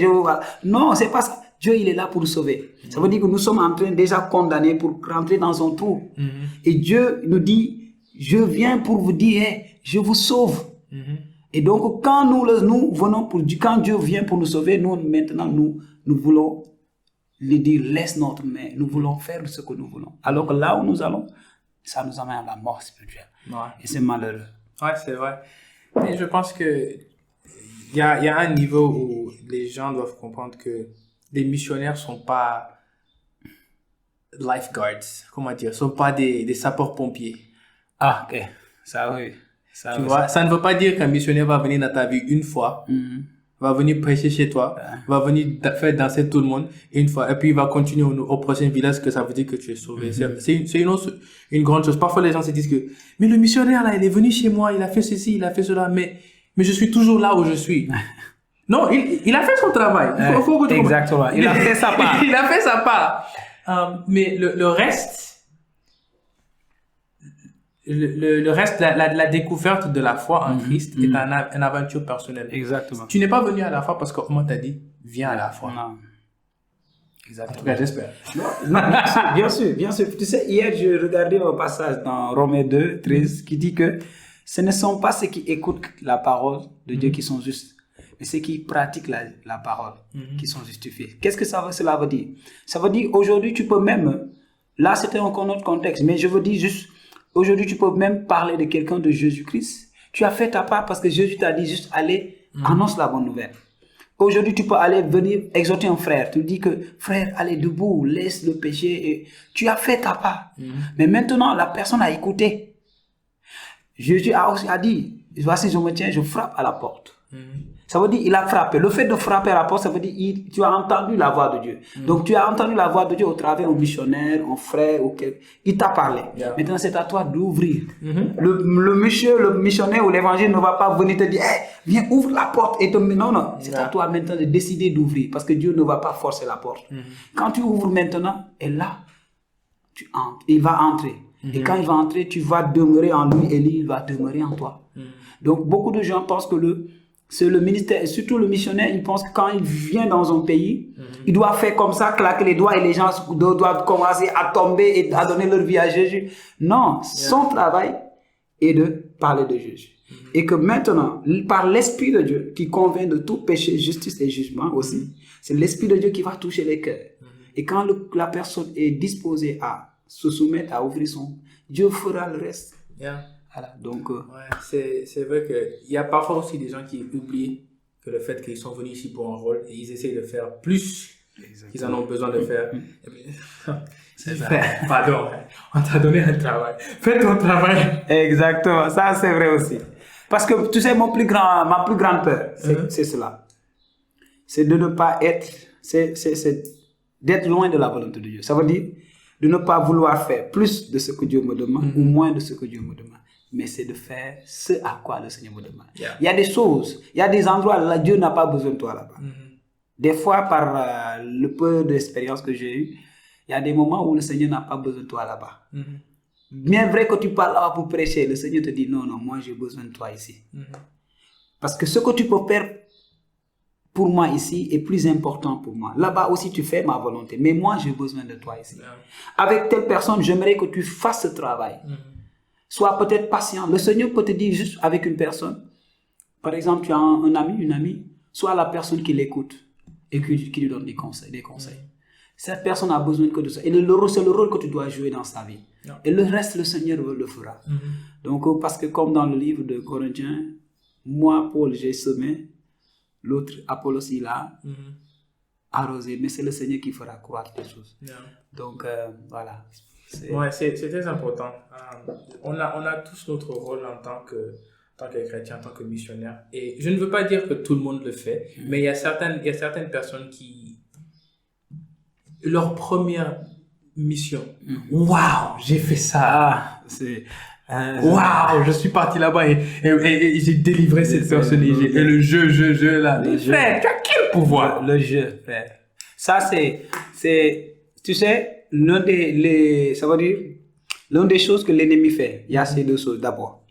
Non, c'est pas ça. Dieu, il est là pour nous sauver. Ça veut dire que nous sommes en train déjà condamnés pour rentrer dans son trou. Et Dieu nous dit, je viens pour vous dire, je vous sauve. Et donc, quand nous venons quand Dieu vient pour nous sauver, maintenant, nous voulons lui dire, laisse notre main, nous voulons faire ce que nous voulons. Alors que là où nous allons, ça nous amène à la mort spirituelle. Et c'est malheureux. Ouais, c'est vrai. Et je pense que il y a un niveau où les gens doivent comprendre que les missionnaires sont pas lifeguards, comment dire, sont pas des sapeurs-pompiers. Ah, ok. Ça, oui. Tu vois, ça ne veut pas dire qu'un missionnaire va venir dans ta vie une fois, va venir prêcher chez toi, va venir faire danser tout le monde une fois, et puis il va continuer au prochain village, que ça veut dire que tu es sauvé. C'est une grande chose. Parfois les gens se disent que, mais le missionnaire là, il est venu chez moi, il a fait ceci, il a fait cela, mais je suis toujours là où je suis. Non, il a fait son travail. Exactement. Il a fait sa part. Il a fait sa part. Mais le reste, le reste, la découverte de la foi en Christ est une aventure personnelle. Exactement. Tu n'es pas venu à la foi parce qu'on t'a dit, viens à la foi. Non. Exactement. En tout cas, j'espère. Non, bien sûr. Tu sais, hier, je regardais un passage dans Romains 2, 13, qui dit que ce ne sont pas ceux qui écoutent la parole de Dieu qui sont justes, mais ceux qui pratiquent la parole qui sont justifiés. Qu'est-ce que cela veut dire? Ça veut dire, aujourd'hui, tu peux même, là, c'était encore notre contexte, mais je veux dire juste, aujourd'hui, tu peux même parler de quelqu'un de Jésus-Christ. Tu as fait ta part parce que Jésus t'a dit juste allez, annonce la bonne nouvelle. Aujourd'hui, tu peux aller venir exhorter un frère. Tu dis que frère, allez debout, laisse le péché. Et tu as fait ta part. Mais maintenant, la personne a écouté. Jésus a aussi dit, voici, je me tiens, je frappe à la porte. Ça veut dire il a frappé. Le fait de frapper à la porte, ça veut dire tu as entendu la voix de Dieu. Donc tu as entendu la voix de Dieu au travers d'un missionnaire, un frère, ou quelqu'un. Il t'a parlé. Maintenant c'est à toi d'ouvrir. Le missionnaire ou l'évangile ne va pas venir te dire, hey, viens ouvre la porte et te... Non, c'est à toi maintenant de décider d'ouvrir parce que Dieu ne va pas forcer la porte. Quand tu ouvres maintenant, et là, tu entres. Il va entrer. Et quand il va entrer, tu vas demeurer en lui et lui, il va demeurer en toi. Donc beaucoup de gens pensent que c'est le ministère, et surtout le missionnaire, il pense que quand il vient dans un pays, il doit faire comme ça, claquer les doigts et les gens doivent commencer à tomber et à donner leur vie à Jésus. Non, son travail est de parler de Jésus. Et que maintenant, par l'Esprit de Dieu, qui convainc de tout péché, justice et jugement aussi, c'est l'Esprit de Dieu qui va toucher les cœurs. Et quand la personne est disposée à se soumettre, à ouvrir son... Dieu fera le reste. Voilà, donc... c'est vrai qu'il y a parfois aussi des gens qui oublient que le fait qu'ils sont venus ici pour un rôle et ils essayent de faire plus qu'ils en ont besoin de faire. C'est ça. Pardon, on t'a donné un travail. Fais ton travail. Exactement, ça c'est vrai aussi. Parce que tu sais, ma plus grande peur, c'est cela. C'est de ne pas être... C'est d'être loin de la volonté de Dieu. Ça veut dire de ne pas vouloir faire plus de ce que Dieu me demande ou moins de ce que Dieu me demande. Mais c'est de faire ce à quoi le Seigneur me demande. Il y a des choses, il y a des endroits où Dieu n'a pas besoin de toi là-bas. Des fois, par le peu d'expérience que j'ai eu, il y a des moments où le Seigneur n'a pas besoin de toi là-bas. Bien vrai que tu parles là pour prêcher, le Seigneur te dit non, moi j'ai besoin de toi ici. Parce que ce que tu peux faire pour moi ici est plus important pour moi. Là-bas aussi tu fais ma volonté, mais moi j'ai besoin de toi ici. Avec telle personne, j'aimerais que tu fasses ce travail. Sois peut-être patient. Le Seigneur peut te dire juste avec une personne. Par exemple, tu as un ami, une amie. Sois la personne qui l'écoute et qui lui donne des conseils. Cette personne a besoin que de ça. Et c'est le rôle que tu dois jouer dans sa vie. Et le reste, le Seigneur le fera. Donc, parce que comme dans le livre de Corinthiens, moi, Paul, j'ai semé. L'autre, Apollos, il a arrosé. Mais c'est le Seigneur qui fera croître les choses. Donc, voilà. C'est très important. On a tous notre rôle en tant que chrétien, en tant que missionnaire. Et je ne veux pas dire que tout le monde le fait, mais il y a certaines personnes qui... Leur première mission, waouh, j'ai fait ça. Waouh, je suis parti là-bas et j'ai délivré cette personne. Et le jeu là. Frère, tu as quel pouvoir? Le jeu, frère. Ça, c'est tu sais... L'une des choses que l'ennemi fait, il y a ces deux choses d'abord.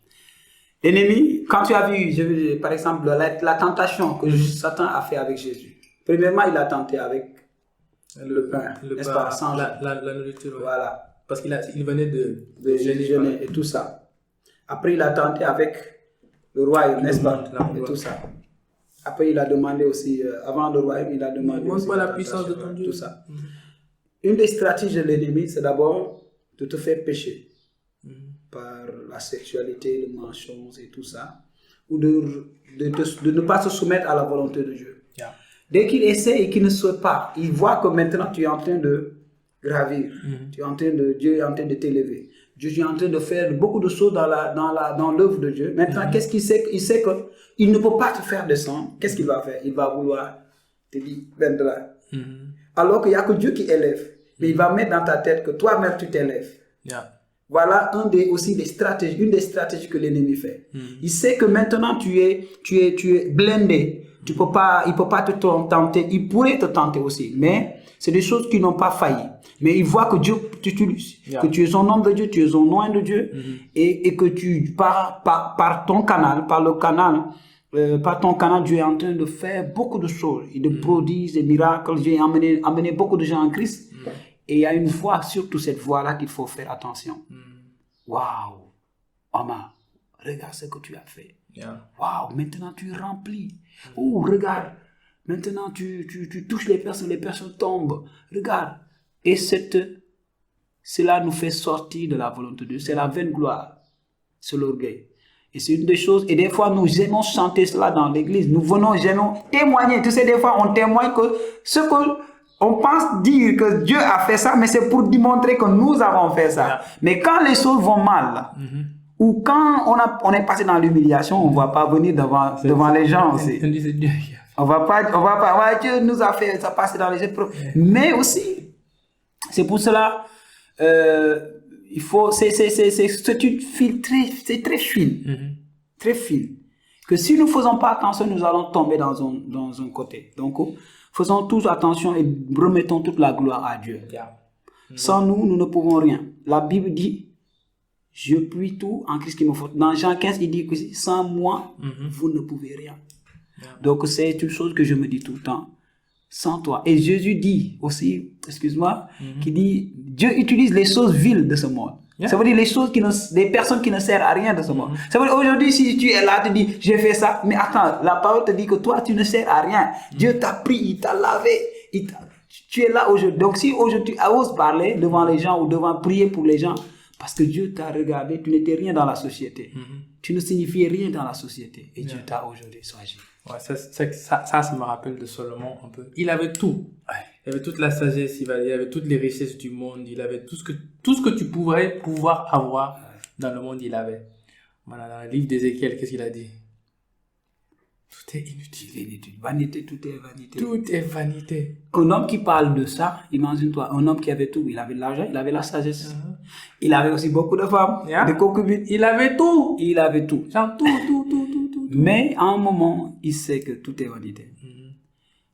L'ennemi, quand tu as vu, par exemple, la tentation que Satan a fait avec Jésus. Premièrement, il a tenté avec le pain, n'est-ce pas, sans la nourriture. Voilà. Parce qu'il venait de jeûner et tout ça. Après, il a tenté avec le royaume, n'est-ce pas, et tout ça. Après, il a demandé aussi, avant le royaume, il a demandé aussi la puissance de ton Dieu. Tout ça. Une des stratégies de l'ennemi, c'est d'abord de te faire pécher par la sexualité, les mensonges et tout ça, ou de ne pas se soumettre à la volonté de Dieu. Dès qu'il essaie et qu'il ne souhaite pas, il voit que maintenant tu es en train de gravir, Dieu est en train de t'élever, Dieu est en train de faire beaucoup de choses dans l'œuvre de Dieu. Maintenant, qu'est-ce qu'il sait? Il sait qu'il ne peut pas te faire descendre. Qu'est-ce qu'il va faire? Il va vouloir te dire, maintenant. Alors qu'il n'y a que Dieu qui élève. Mais il va mettre dans ta tête que toi-même tu t'élèves. Voilà une des stratégies que l'ennemi fait. Il sait que maintenant tu es blindé. Il ne peut pas te tenter. Il pourrait te tenter aussi. Mais c'est des choses qui n'ont pas failli. Mais il voit que Dieu t'utilise. Que tu es un homme de Dieu, tu es un oint de Dieu. Et que tu, par ton canal, par ton canal, Dieu est en train de faire beaucoup de choses, et de prodiges, des miracles. Dieu a amené beaucoup de gens en Christ. Et il y a une voie, surtout cette voie-là, qu'il faut faire attention. Waouh, Omar, regarde ce que tu as fait. Waouh, maintenant tu remplis. Oh, regarde, maintenant tu touches les personnes tombent. Regarde. Et cela nous fait sortir de la volonté de Dieu. C'est la vaine gloire, c'est l'orgueil. Et c'est une des choses, et des fois nous aimons chanter cela dans l'église, nous aimons témoigner, tu sais, des fois on témoigne que ce qu'on pense dire que Dieu a fait ça, mais c'est pour démontrer que nous avons fait ça. Mais quand les choses vont mal, Ou quand on est passé dans l'humiliation, on ne va pas venir devant les gens aussi. On va pas, ouais, Dieu nous a fait ça passer dans les épreuves. Mais aussi, c'est pour cela, il faut, c'est une file c'est très fine. Très fine. Que si nous ne faisons pas attention, nous allons tomber dans un côté. Donc, faisons tous attention et remettons toute la gloire à Dieu. Sans nous, nous ne pouvons rien. La Bible dit, je puis tout en Christ qui me fortifie. Dans Jean 15, il dit que sans moi, vous ne pouvez rien. Donc, c'est une chose que je me dis tout le temps. Sans toi. Et Jésus dit aussi, excuse-moi, qui dit, Dieu utilise les choses viles de ce monde. Ça veut dire des personnes qui ne servent à rien de ce monde. Ça veut dire aujourd'hui, si tu es là, tu dis, j'ai fait ça, mais attends, la parole te dit que toi, tu ne sers à rien. Dieu t'a pris, il t'a lavé, tu es là aujourd'hui. Donc si aujourd'hui tu oses parler devant les gens ou devant prier pour les gens, parce que Dieu t'a regardé, tu n'étais rien dans la société. Tu ne signifiais rien dans la société. Et Dieu t'a aujourd'hui choisi. Ouais, ça me rappelle de Salomon un peu. Il avait tout. Il avait toute la sagesse, il avait toutes les richesses du monde, il avait tout ce que tu pourrais pouvoir avoir dans le monde, il avait. Voilà, dans le livre d'Ézéchiel, qu'est-ce qu'il a dit? Tout est inutile. Vanité, tout est vanité. Tout est vanité. Un homme qui parle de ça, imagine-toi, un homme qui avait tout, il avait de l'argent, il avait la sagesse. Il avait aussi beaucoup de femmes, de concubines. Il avait tout. Il avait tout. Genre tout. Mais à un moment, il sait que tout est vanité.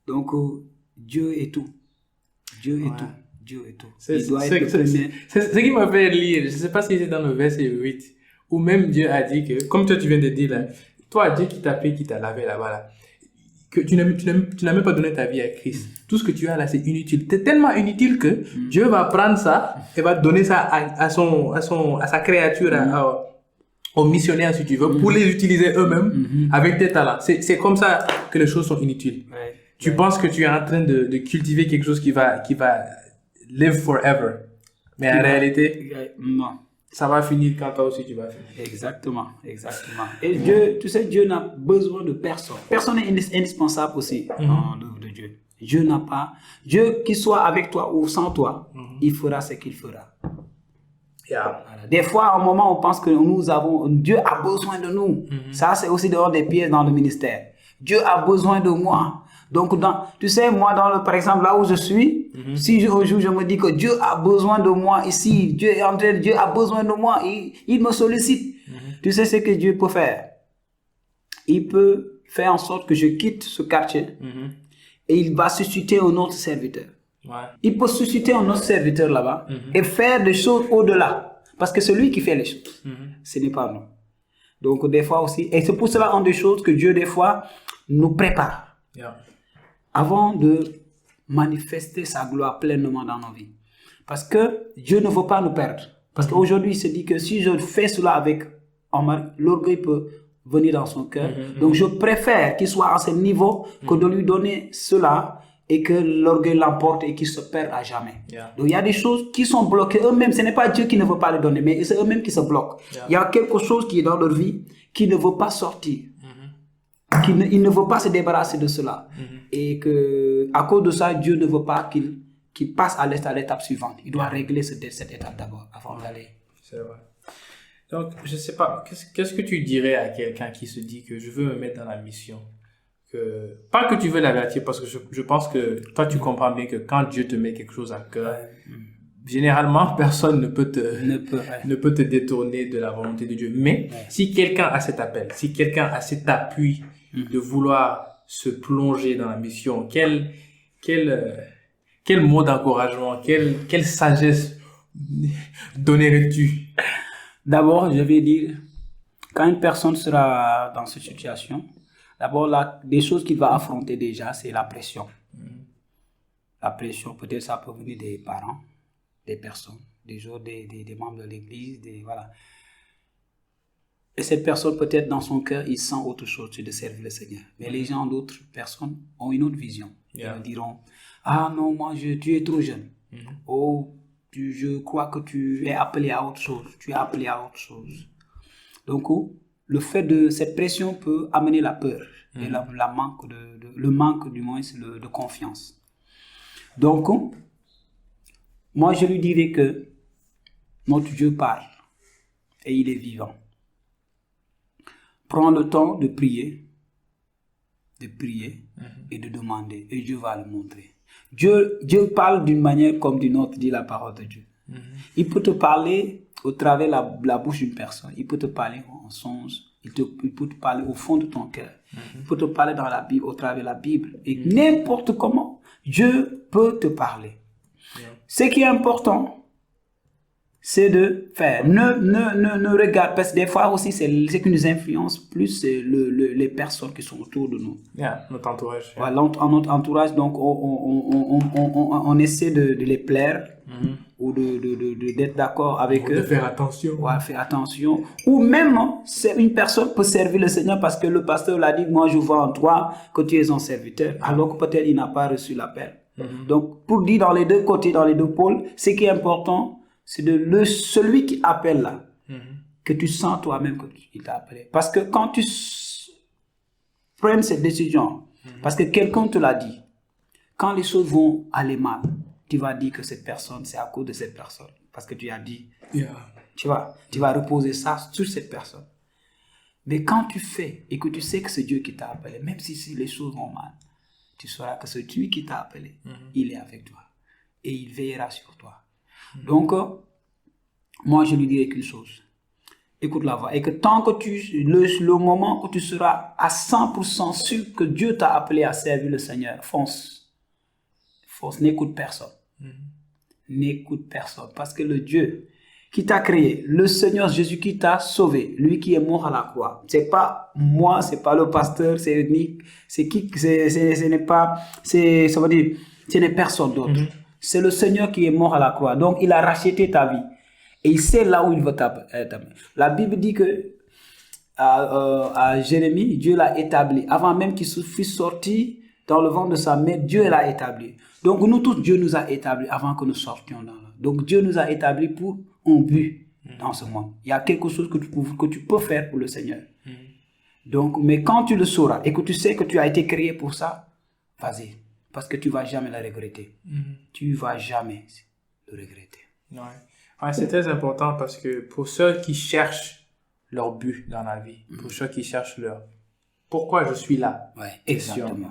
Donc, Dieu est tout. Dieu est tout. Dieu est tout. Il doit être le premier. C'est ce qui m'a fait lire. Je ne sais pas si c'est dans le verset 8, où même Dieu a dit que, comme toi tu viens de dire là, toi, Dieu qui t'a pris, qui t'a lavé là-bas, là, que tu n'as même pas donné ta vie à Christ. Tout ce que tu as là, c'est inutile. C'est tellement inutile que Dieu va prendre ça et va donner ça à sa créature, aux missionnaires, si tu veux, pour les utiliser eux-mêmes avec tes talents. C'est comme ça que les choses sont inutiles. Tu penses que tu es en train de cultiver quelque chose qui va live forever. Mais en réalité, non. Ça va finir quand toi aussi tu vas finir. Exactement. Et Dieu, tu sais, Dieu n'a besoin de personne. Personne n'est indispensable aussi de Dieu. Dieu qui soit avec toi ou sans toi, il fera ce qu'il fera. Voilà. Des fois, à un moment, on pense que Dieu a besoin de nous. Ça, c'est aussi dehors des pièces dans le ministère. Dieu a besoin de moi. Donc, tu sais, moi, par exemple, là où je suis, si un jour je me dis que Dieu a besoin de moi ici, Dieu a besoin de moi, il me sollicite. Tu sais ce que Dieu peut faire? Il peut faire en sorte que je quitte ce quartier et il va susciter un autre serviteur. Il peut susciter un autre serviteur là-bas et faire des choses au-delà. Parce que c'est lui qui fait les choses. Ce n'est pas nous. Donc, des fois aussi, et c'est pour cela, une des choses que Dieu, des fois, nous prépare. Avant de manifester sa gloire pleinement dans nos vies. Parce que Dieu ne veut pas nous perdre. Parce qu'aujourd'hui, il se dit que si je fais cela avec Omar, l'orgueil peut venir dans son cœur. Donc, je préfère qu'il soit à ce niveau que de lui donner cela et que l'orgueil l'emporte et qu'il se perd à jamais. Donc, il y a des choses qui sont bloquées eux-mêmes. Ce n'est pas Dieu qui ne veut pas les donner, mais c'est eux-mêmes qui se bloquent. Il y a quelque chose qui est dans leur vie qui ne veut pas sortir. Il ne veut pas se débarrasser de cela. Et que, à cause de ça, Dieu ne veut pas qu'il passe à l'étape suivante. Il doit régler cette étape d'abord, avant d'aller. C'est vrai. Donc, je ne sais pas, qu'est-ce que tu dirais à quelqu'un qui se dit que je veux me mettre dans la mission? Pas que tu veux l'avertir, parce que je pense que toi, tu comprends bien que quand Dieu te met quelque chose à cœur, généralement, personne ne peut te détourner de la volonté de Dieu. Mais si quelqu'un a cet appel, si quelqu'un a cet appui de vouloir se plonger dans la mission, quel mot d'encouragement, quelle sagesse donnerais-tu? D'abord, je vais dire, quand une personne sera dans cette situation, d'abord, des choses qu'il va affronter déjà, c'est la pression. La pression, peut-être ça peut venir des parents, des personnes, des membres de l'église, voilà. Et cette personne, peut-être dans son cœur, il sent autre chose, c'est de servir le Seigneur. Mais les gens d'autres personnes ont une autre vision. Ils diront, ah non, tu es trop jeune. Oh, je crois que tu es appelé à autre chose. Tu es appelé à autre chose. Donc, le fait de cette pression peut amener la peur et le manque du moins de confiance. Donc, moi je lui dirais que notre Dieu parle et il est vivant. Prends le temps de prier et de demander. Et Dieu va le montrer. Dieu parle d'une manière comme d'une autre, dit la parole de Dieu. Il peut te parler au travers la bouche d'une personne. Il peut te parler en songe. Il peut te parler au fond de ton cœur. Il peut te parler dans la Bible, au travers de la Bible. Et n'importe comment, Dieu peut te parler. Ce qui est important, c'est de faire. Ne regarde, parce que des fois aussi, ce qui nous influence plus, c'est les personnes qui sont autour de nous. Notre entourage. Voilà, notre entourage, donc on essaie de les plaire ou d'être d'accord avec eux. De faire attention. Ouais, faire attention. Ou même, c'est une personne peut servir le Seigneur parce que le pasteur l'a dit, moi je vois en toi que tu es un serviteur, alors que peut-être il n'a pas reçu l'appel. Donc, pour dire dans les deux côtés, dans les deux pôles, ce qui est important, c'est celui qui appelle là, que tu sens toi-même qu'il t'a appelé. Parce que quand tu prends cette décision, parce que quelqu'un te l'a dit, quand les choses vont aller mal, tu vas dire que cette personne, c'est à cause de cette personne. Parce que tu as dit, tu vas reposer ça sur cette personne. Mais quand tu fais et que tu sais que c'est Dieu qui t'a appelé, même si les choses vont mal, tu sauras que c'est Dieu qui t'a appelé. Il est avec toi. Et il veillera sur toi. Donc, moi, je lui dirais qu'une chose. Écoute la voix. Et que tant que le moment que tu seras à 100% sûr que Dieu t'a appelé à servir le Seigneur, fonce. Fonce, n'écoute personne. N'écoute personne. Parce que le Dieu qui t'a créé, le Seigneur Jésus qui t'a sauvé, lui qui est mort à la croix, c'est pas moi, c'est pas le pasteur, ce n'est personne d'autre. C'est le Seigneur qui est mort à la croix. Donc, il a racheté ta vie. Et il sait là où il veut t'amener. La Bible dit que à Jérémie, Dieu l'a établi. Avant même qu'il fût sorti dans le ventre de sa mère, Dieu l'a établi. Donc, nous tous, Dieu nous a établis avant que nous sortions. Donc, Dieu nous a établis pour un but dans ce monde. Il y a quelque chose que tu peux faire pour le Seigneur. Donc, mais quand tu le sauras et que tu sais que tu as été créé pour ça, vas-y. Parce que tu ne vas jamais le regretter. Tu ne vas jamais le regretter. Ouais, c'est très important parce que pour ceux qui cherchent leur but dans la vie, pour ceux qui cherchent leur pourquoi je suis là. Ouais, exactement.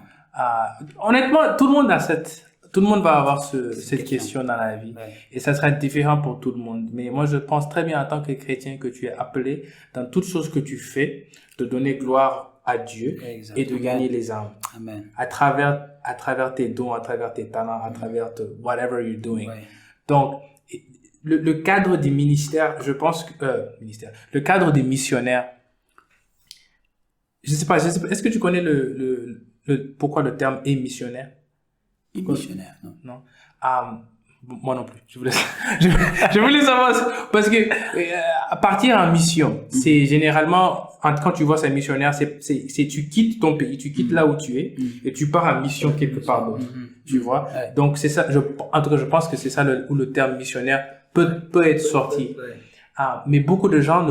Honnêtement, tout le monde va avoir cette question dans la vie. Ouais. Et ça sera différent pour tout le monde. Mais moi, je pense très bien en tant que chrétien que tu es appelé dans toutes choses que tu fais de donner gloire à Dieu. Exactement. Et de gagner les âmes. Amen. À travers tes dons, à travers tes talents, à travers whatever you're doing. Ouais. Donc, le cadre des ministères, je pense que, le cadre des missionnaires, je sais pas, est-ce que tu connais pourquoi le terme est missionnaire? Missionnaire, non. Non. Moi non plus. Je voulais savoir parce que partir en mission, c'est généralement quand tu vois ça missionnaire, c'est tu quittes ton pays, tu quittes là où tu es et tu pars en mission quelque part d'autre. Tu vois. Ouais. Donc c'est ça. En tout cas, je pense que c'est ça où le terme missionnaire peut être sorti. Ouais. Mais beaucoup de gens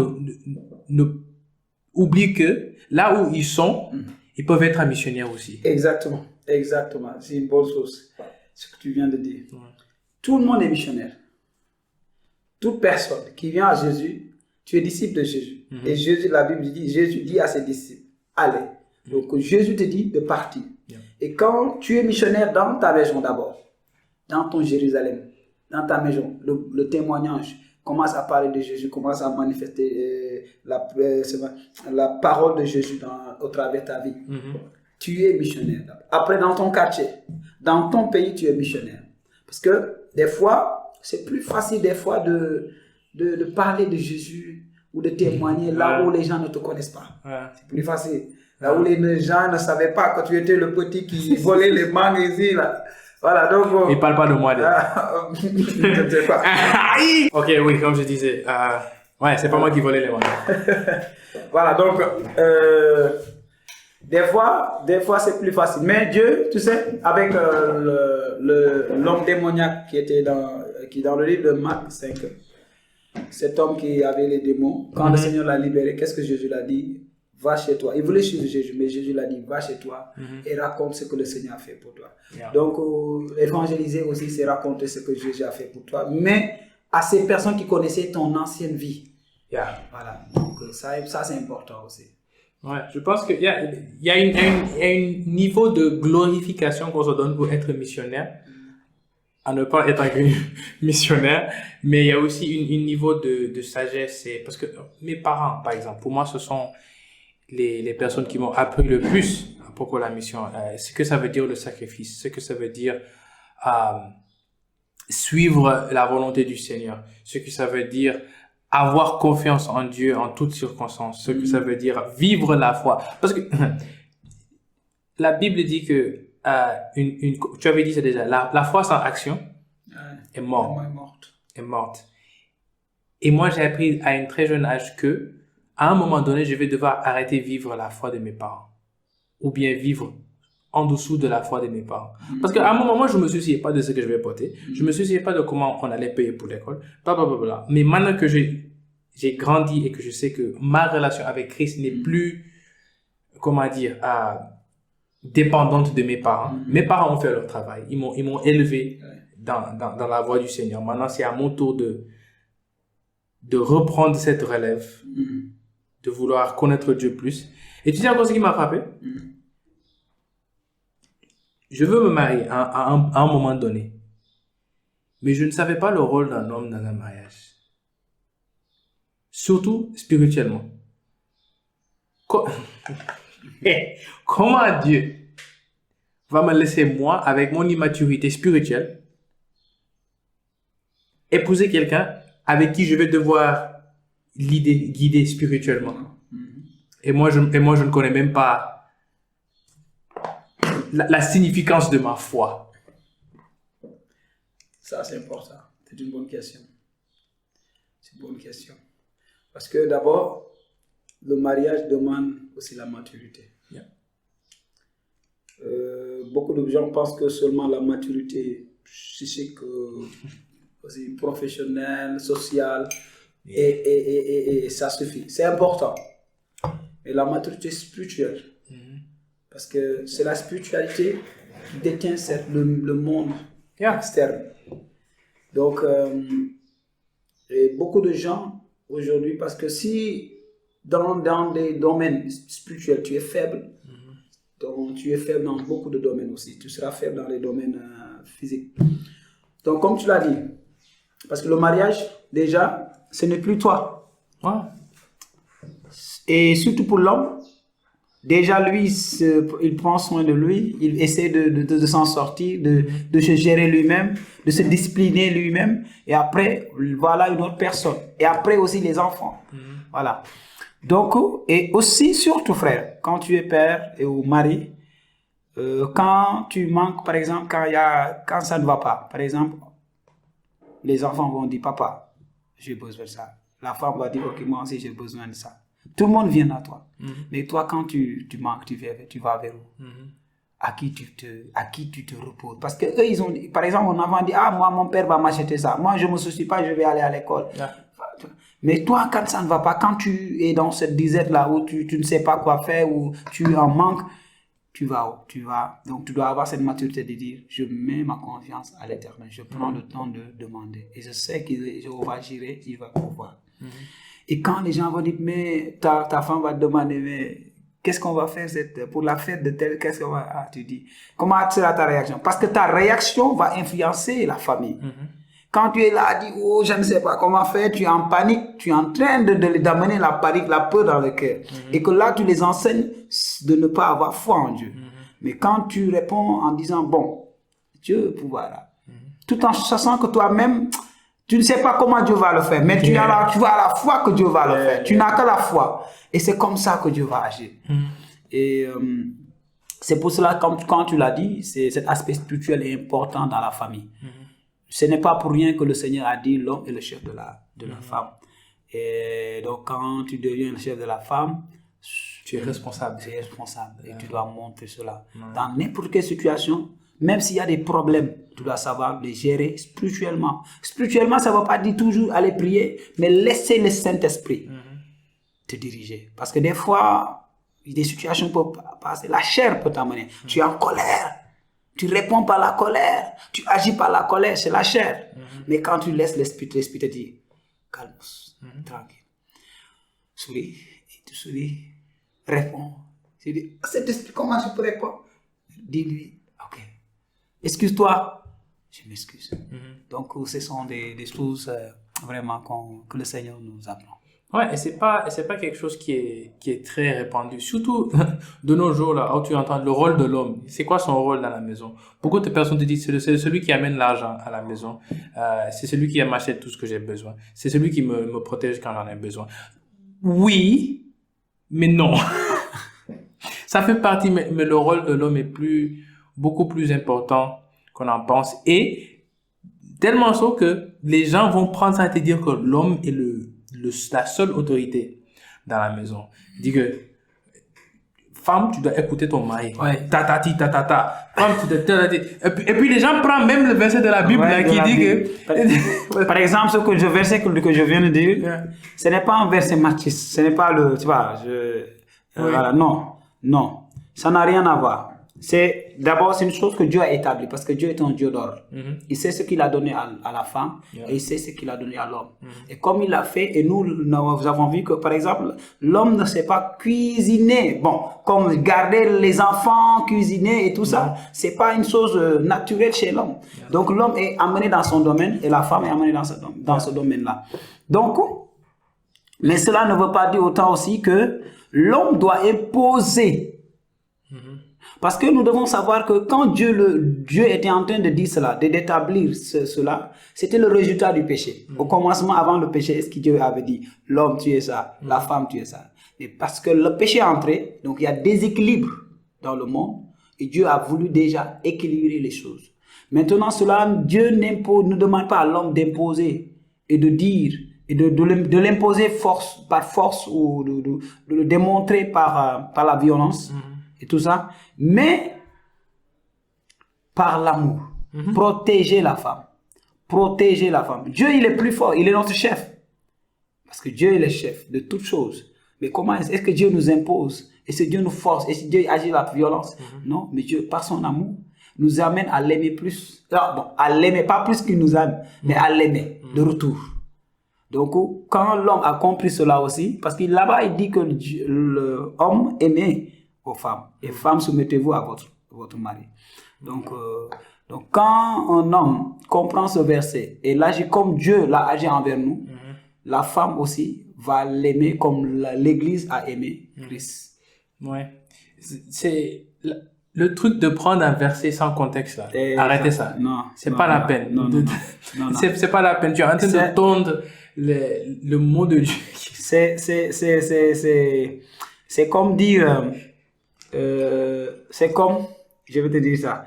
ne oublient que là où ils sont, ils peuvent être un missionnaire aussi. Exactement. C'est une bonne chose, ce que tu viens de dire. Ouais. Tout le monde est missionnaire. Toute personne qui vient à Jésus, tu es disciple de Jésus. Et Jésus, la Bible dit, Jésus dit à ses disciples, allez. Donc Jésus te dit de partir. Et quand tu es missionnaire dans ta maison d'abord, dans ton Jérusalem, dans ta maison, le témoignage commence à parler de Jésus, commence à manifester la parole de Jésus au travers de ta vie. Tu es missionnaire. Après, dans ton quartier, dans ton pays, tu es missionnaire. Parce que des fois, c'est plus facile des fois de parler de Jésus ou de témoigner là où les gens ne te connaissent pas. C'est plus facile. Là où les gens ne savaient pas que tu étais le petit qui volait les mangues ici, là. Voilà, donc... Il parle pas de moi, je ne sais pas. Ok, oui, comme je disais. Ouais, c'est pas moi qui volais les mangues. Voilà, donc... Des fois c'est plus facile. Mais Dieu, tu sais, avec l'homme démoniaque qui était dans le livre de Marc 5, cet homme qui avait les démons, quand le Seigneur l'a libéré, qu'est-ce que Jésus l'a dit? Va chez toi. Il voulait suivre Jésus, mais Jésus l'a dit, va chez toi et raconte ce que le Seigneur a fait pour toi. Donc, évangéliser aussi, c'est raconter ce que Jésus a fait pour toi, mais à ces personnes qui connaissaient ton ancienne vie. Voilà. Donc, ça c'est important aussi. Ouais, je pense qu'il y a, il y a un niveau de glorification qu'on se donne pour être missionnaire, à ne pas être un missionnaire, mais il y a aussi un niveau de sagesse. Parce que mes parents, par exemple, pour moi, ce sont les personnes qui m'ont appris le plus à propos de la mission, ce que ça veut dire le sacrifice, ce que ça veut dire euh, suivre la volonté du Seigneur, ce que ça veut dire avoir confiance en Dieu en toutes circonstances, ce que ça veut dire vivre la foi. Parce que la Bible dit que tu avais dit ça déjà, la foi sans action est morte. Est morte. Et moi, j'ai appris à un très jeune âge que, à un moment donné, je vais devoir arrêter de vivre la foi de mes parents. Ou bien vivre en dessous de la foi de mes parents. Parce qu'à un moment, moi, je me souciais pas de ce que je vais porter. Je me souciais pas de comment on allait payer pour l'école. Blablabla. Mais maintenant que j'ai grandi et que je sais que ma relation avec Christ n'est plus, comment dire, dépendante de mes parents. Mes parents ont fait leur travail. Ils m'ont élevé dans la voie du Seigneur. Maintenant, c'est à mon tour de reprendre cette relève, de vouloir connaître Dieu plus. Et tu sais encore ce qui m'a frappé? Je veux me marier à un moment donné. Mais je ne savais pas le rôle d'un homme dans un mariage. Surtout spirituellement. Comment Dieu va me laisser, moi, avec mon immaturité spirituelle, épouser quelqu'un avec qui je vais devoir guider spirituellement. Et moi, je ne connais même pas la significance de ma foi. Ça, c'est important. C'est une bonne question. C'est une bonne question. Parce que d'abord, le mariage demande aussi la maturité. Yeah. Beaucoup de gens pensent que seulement la maturité psychique, aussi professionnelle, sociale, et ça suffit. C'est important. Mais la maturité spirituelle, parce que c'est la spiritualité qui détient le monde externe. Donc, et beaucoup de gens aujourd'hui, parce que si dans des domaines spirituels tu es faible, donc tu es faible dans beaucoup de domaines aussi, tu seras faible dans les domaines physiques. Donc, comme tu l'as dit, parce que le mariage, déjà, ce n'est plus toi. Ouais. Et surtout pour l'homme, déjà lui, il prend soin de lui, il essaie de s'en sortir, de se gérer lui-même, de se discipliner lui-même. Et après, voilà une autre personne. Et après aussi les enfants. Voilà. Donc, et aussi, surtout frère, quand tu es père et ou mari, quand tu manques, par exemple, quand ça ne va pas, par exemple, les enfants vont dire, papa, j'ai besoin de ça. La femme va dire, ok, moi aussi j'ai besoin de ça. Tout le monde vient à toi. Mais toi, quand tu manques, tu vas vers où? À qui tu te reposes? Parce que eux, ils ont dit, par exemple, on a dit, moi, mon père va m'acheter ça. Moi, je ne me soucie pas, je vais aller à l'école. Yeah. Mais toi, quand ça ne va pas, quand tu es dans cette disette-là où tu ne sais pas quoi faire, où tu en manques, tu vas où? Donc, tu dois avoir cette maturité de dire, je mets ma confiance à l'Éternel. Je prends le temps de demander. Et je sais que Jéhovah Jireh, il va pouvoir. Et quand les gens vont dire, mais ta femme va te demander, mais qu'est-ce qu'on va faire pour la fête de tel, qu'est-ce qu'on va... Ah, tu dis, comment sera ta réaction? Parce que ta réaction va influencer la famille. Quand tu es là, à dire, oh, je ne sais pas comment faire, tu es en panique, tu es en train d'amener la panique, la peur dans le cœur. Et que là, tu les enseignes de ne pas avoir foi en Dieu. Mais quand tu réponds en disant, bon, Dieu pouvoir là, tout en sachant que toi-même, tu ne sais pas comment Dieu va le faire, mais tu as la foi que Dieu va le faire. Tu n'as que la foi. Et c'est comme ça que Dieu va agir. Et c'est pour cela, quand tu l'as dit, cet aspect spirituel est important dans la famille. Ce n'est pas pour rien que le Seigneur a dit l'homme est le chef de la femme. Et donc, quand tu deviens le chef de la femme, tu es responsable. Tu es responsable. Et tu dois montrer cela. Dans n'importe quelle situation, même s'il y a des problèmes, tu dois savoir les gérer spirituellement. Spirituellement, ça ne veut pas dire toujours aller prier, mais laisser le Saint-Esprit te diriger. Parce que des fois, des situations peuvent passer. La chair peut t'amener. Tu es en colère. Tu réponds par la colère. Tu agis par la colère. C'est la chair. Mais quand tu laisses l'esprit te dire, calme, tranquille. Souris. Et tu souris. réponds. Je dis, cet esprit, comment je peux répondre? Dis-lui, ok, excuse-toi, je m'excuse. Donc, ce sont des choses vraiment que le Seigneur nous apprend. Ouais, et c'est pas quelque chose qui est très répandu. Surtout de nos jours, là, où tu entends le rôle de l'homme. C'est quoi son rôle dans la maison? Beaucoup de personnes te disent, c'est celui qui amène l'argent à la maison. C'est celui qui m'achète tout ce que j'ai besoin. C'est celui qui me protège quand j'en ai besoin. Oui, mais non. Ça fait partie, mais le rôle de l'homme est beaucoup plus important qu'on en pense. Et tellement so que les gens vont prendre ça et te dire que l'homme est la seule autorité dans la maison. Il dit que femme, tu dois écouter ton mari. Ouais. Tatati, tatata. Femme, tu dois tatati. Et puis les gens prennent même le verset de la Bible là, qui dit que... Par exemple, le verset que je viens de dire, ce n'est pas un verset machiste. Ce n'est pas tu vois, voilà, non. Ça n'a rien à voir. D'abord, c'est une chose que Dieu a établie, parce que Dieu est un Dieu d'ordre. Il sait ce qu'il a donné à la femme, et il sait ce qu'il a donné à l'homme. Et comme il l'a fait, et nous avons vu que, par exemple, l'homme ne sait pas cuisiner. Bon, comme garder les enfants, cuisiner et tout ça, c'est pas une chose naturelle chez l'homme. Donc, l'homme est amené dans son domaine, et la femme est amenée dans ce domaine-là. Donc, mais cela ne veut pas dire autant aussi que l'homme doit imposer. Parce que nous devons savoir que quand Dieu était en train de dire cela, d'établir cela, c'était le résultat du péché. Au commencement, avant le péché, est-ce que Dieu avait dit, l'homme tu es ça, la femme tu es ça. Mais parce que le péché est entré, donc il y a déséquilibre dans le monde, et Dieu a voulu déjà équilibrer les choses. Maintenant, Dieu ne demande pas à l'homme d'imposer et de dire, et de l'imposer par force ou de le démontrer par la violence. Et tout ça, mais par l'amour. Protéger la femme. Protéger la femme. Dieu, il est plus fort, il est notre chef. Parce que Dieu est le chef de toutes choses. Mais comment est-ce que Dieu nous impose? Est-ce que Dieu nous force? Est-ce que Dieu agit par violence? Non, mais Dieu, par son amour, nous amène à l'aimer plus. Alors, bon, à l'aimer, pas plus qu'il nous aime, mais à l'aimer de retour. Donc, quand l'homme a compris cela aussi, parce que là-bas, il dit que l'homme aimait aux femmes. Et femmes, soumettez-vous à votre mari. Donc, quand un homme comprend ce verset et l'agit comme Dieu l'a agi envers nous, la femme aussi va l'aimer comme l'Église a aimé Christ. Ouais. C'est le truc de prendre un verset sans contexte là. Arrêtez ça. Non. C'est pas la peine. Non. C'est pas la peine. Tu es en train de tondre le mot de Dieu. C'est comme dire... c'est comme, je vais te dire ça.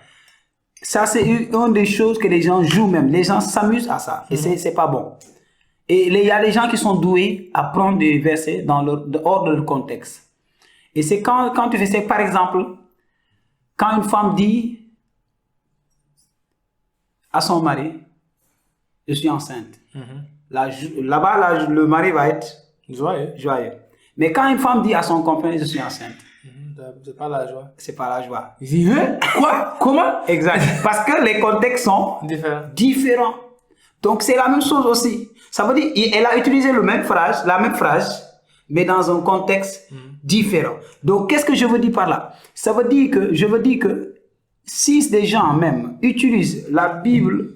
Ça, c'est une des choses que les gens jouent même. Les gens s'amusent à ça. Et c'est pas bon. Et il y a des gens qui sont doués à prendre des versets hors de leur contexte. Et c'est quand tu fais ça, par exemple, quand une femme dit à son mari, je suis enceinte. Là-bas, le mari va être joyeux. Mais quand une femme dit à son compagnon, je suis enceinte, c'est pas la joie. C'est pas la joie. Il dit, quoi? Comment? Exact. Parce que les contextes sont différents. Donc, c'est la même chose aussi. Ça veut dire, elle a utilisé la même phrase, mais dans un contexte différent. Donc, qu'est-ce que je veux dire par là? Ça veut dire que si des gens même utilisent la Bible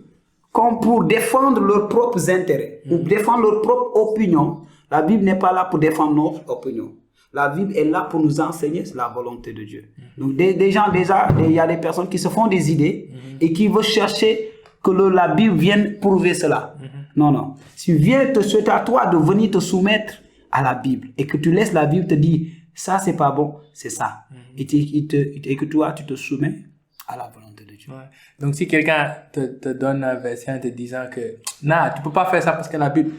comme pour défendre leurs propres intérêts ou défendre leur propre opinion, la Bible n'est pas là pour défendre notre opinion. La Bible est là pour nous enseigner la volonté de Dieu. Donc, des gens, déjà, il y a des personnes qui se font des idées et qui veulent chercher que la Bible vienne prouver cela. Non. C'est à toi de venir te soumettre à la Bible et que tu laisses la Bible te dire, ça, c'est pas bon, c'est ça. Et que toi, tu te soumets à la volonté de Dieu. Ouais. Donc, si quelqu'un te donne un verset en te disant que, non, tu peux pas faire ça parce que la Bible...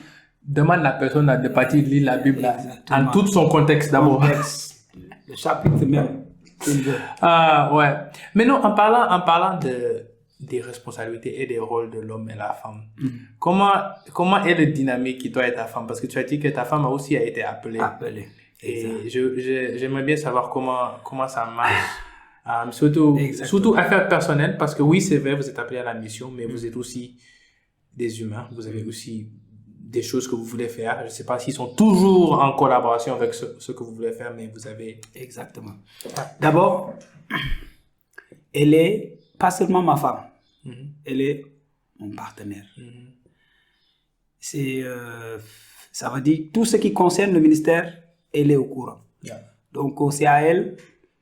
Demande la personne de partir lire la Bible en tout son contexte d'abord. Le chapitre même. Ouais. Mais non, en parlant des responsabilités et des rôles de l'homme et la femme, comment est le dynamique qui doit être ta femme? Parce que tu as dit que ta femme aussi a été appelée. Et j'aimerais bien savoir comment ça marche. Surtout affaires personnelles, parce que oui, c'est vrai, vous êtes appelé à la mission, mais vous êtes aussi des humains, vous avez aussi des choses que vous voulez faire. Je ne sais pas s'ils sont toujours en collaboration avec ce que vous voulez faire, mais vous avez... Exactement. D'abord, elle est pas seulement ma femme, elle est mon partenaire. Ça veut dire tout ce qui concerne le ministère, elle est au courant. Donc, c'est à elle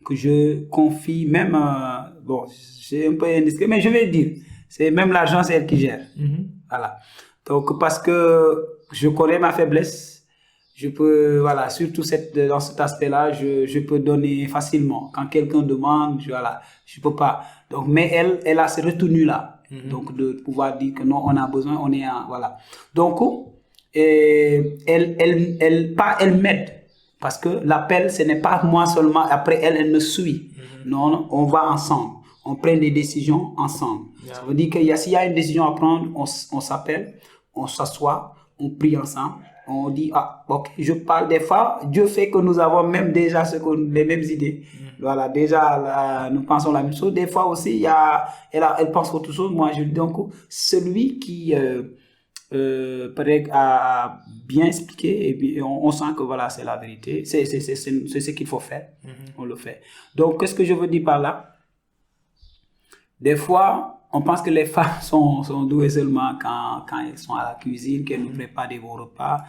que je confie même, bon, c'est un peu indiscret, mais je vais dire, c'est même l'argent, c'est elle qui gère. Voilà. Donc, parce que je connais ma faiblesse, je peux, voilà, surtout dans cet aspect-là, je peux donner facilement. Quand quelqu'un demande, je peux pas. Donc, mais elle a cette retenue-là. Donc, de pouvoir dire que non, on a besoin, on est voilà. Donc, elle m'aide. Parce que l'appel, ce n'est pas moi seulement, après elle me suit. Non, on va ensemble. On prend des décisions ensemble. Ça veut dire que s'il y a une décision à prendre, on s'appelle, on s'assoit, on prie ensemble, on dit, ok, je parle des fois, Dieu fait que nous avons même déjà les mêmes idées. Voilà, déjà, nous pensons la même chose. Des fois aussi, elle pense autre chose. Moi, donc, celui qui peut-être a bien expliqué, et puis on sent que voilà, c'est la vérité, c'est ce qu'il faut faire, on le fait. Donc, qu'est-ce que je veux dire par là? Des fois, on pense que les femmes sont douées seulement quand elles sont à la cuisine, qu'elles nous préparent des bons repas.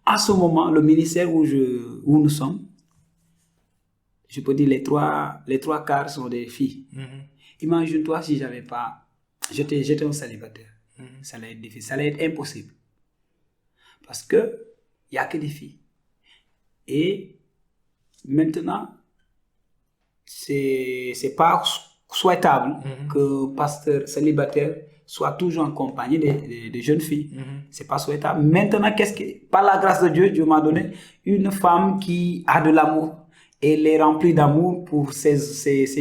En ce moment, le ministère où nous sommes, je peux dire les trois quarts sont des filles. Imagine-toi si j'avais pas, j'étais un célibataire. Ça allait être difficile, ça allait être impossible. Parce que il n'y a que des filles. Et maintenant, c'est pas souhaitable que pasteur célibataire soit toujours en compagnie des jeunes filles. C'est pas souhaitable. Maintenant, par la grâce de Dieu, Dieu m'a donné une femme qui a de l'amour. Elle est remplie d'amour pour ces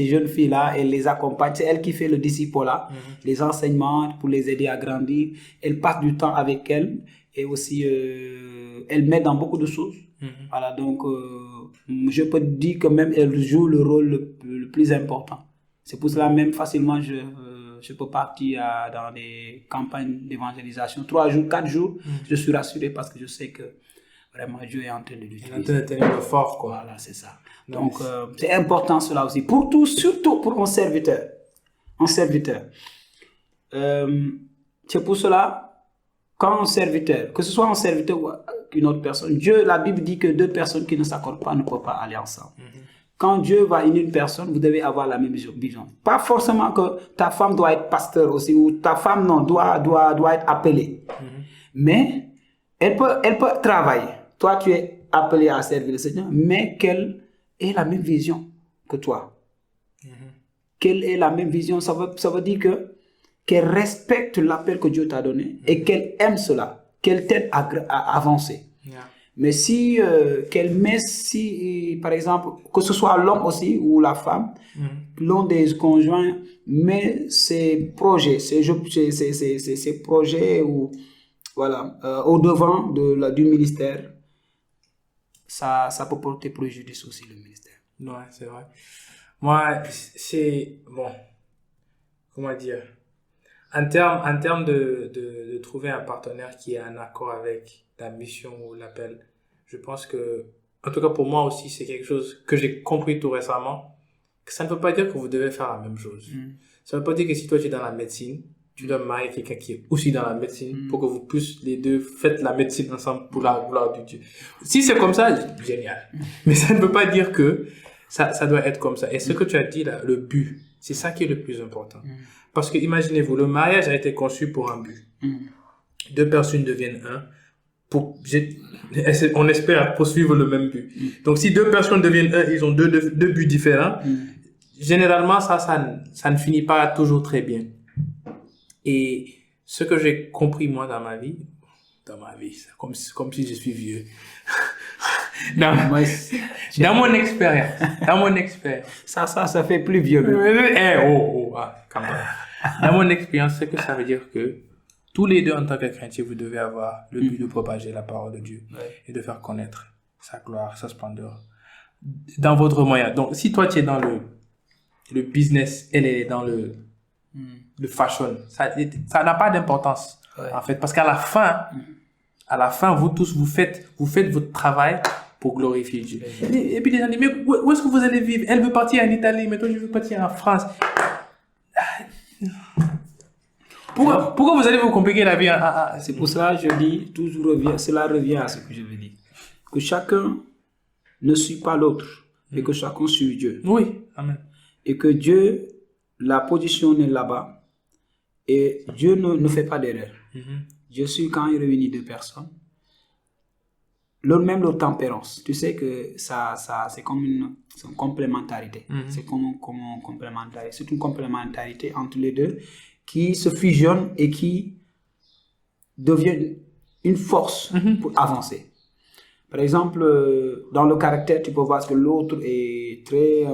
jeunes filles-là. Elle les accompagne. C'est elle qui fait le disciple-là, les enseignements pour les aider à grandir. Elle passe du temps avec elles et aussi elle m'aide dans beaucoup de choses. Voilà, donc je peux dire que même elle joue le rôle le plus important. C'est pour cela même facilement je peux partir dans des campagnes d'évangélisation. 3 jours, 4 jours, je suis rassuré parce que je sais que vraiment Dieu est en train de l'utiliser. En train de tenir le fort, quoi. Voilà, c'est ça. Donc, c'est important cela aussi. Pour tout, surtout pour un serviteur. Un serviteur. C'est pour cela, quand un serviteur, que ce soit un serviteur ou une autre personne, la Bible dit que 2 personnes qui ne s'accordent pas ne peuvent pas aller ensemble. Quand Dieu va unir une personne, vous devez avoir la même vision. Pas forcément que ta femme doit être pasteur aussi, ou ta femme, non, doit être appelée. Mais elle peut travailler. Toi, tu es appelé à servir le Seigneur, mais qu'elle ait la même vision que toi. Qu'elle ait la même vision, ça veut dire qu'elle respecte l'appel que Dieu t'a donné et qu'elle aime cela, qu'elle t'aide à avancer. Mais si par exemple, que ce soit l'homme aussi ou la femme, l'un des conjoints met ses projets, ou voilà, au devant du ministère, ça peut porter préjudice aussi le ministère. Ouais, c'est vrai. Moi, c'est bon. Comment dire? En termes de trouver un partenaire qui est en accord avec la mission ou l'appel, je pense que, en tout cas pour moi aussi, c'est quelque chose que j'ai compris tout récemment, que ça ne veut pas dire que vous devez faire la même chose. Ça ne veut pas dire que si toi tu es dans la médecine, tu dois marier quelqu'un qui est aussi dans la médecine pour que vous puissiez les deux faites la médecine ensemble pour la gloire de Dieu. Si c'est comme ça, génial. Mais ça ne veut pas dire que ça doit être comme ça. Et ce que tu as dit là, le but, c'est ça qui est le plus important. Parce que imaginez-vous, le mariage a été conçu pour un but. 2 personnes deviennent un. On espère poursuivre le même but. Donc si 2 personnes deviennent un, ils ont deux buts différents. Généralement, ça ne finit pas toujours très bien. Et ce que j'ai compris moi dans ma vie, c'est comme si je suis vieux. dans mon expérience. Ça fait plus vieux. Quand même. Dans mon expérience, c'est que ça veut dire que tous les deux en tant que chrétiens, vous devez avoir le but de propager la parole de Dieu et de faire connaître sa gloire, sa splendeur dans votre moyen. Donc, si toi tu es dans le business, elle est dans le fashion, ça n'a pas d'importance en fait, parce qu'à la fin, à la fin, vous tous, vous faites votre travail pour glorifier Dieu. Et puis les gens disent, mais où est-ce que vous allez vivre? Elle veut partir en Italie, mais toi, je veux partir en France. Pourquoi vous allez vous compliquer la vie? C'est pour ça que je dis, cela revient à ce que je veux dire. Que chacun ne suit pas l'autre, mais que chacun suit Dieu. Oui, amen. Et que Dieu l'a positionné là-bas. Et Dieu ne fait pas d'erreur. Dieu suit quand il réunit deux personnes. Même leur tempérance. Tu sais que ça c'est comme une complémentarité. C'est comme une complémentarité. C'est une complémentarité entre les deux qui se fusionnent et qui deviennent une force pour avancer. Par exemple, dans le caractère, tu peux voir que l'autre est très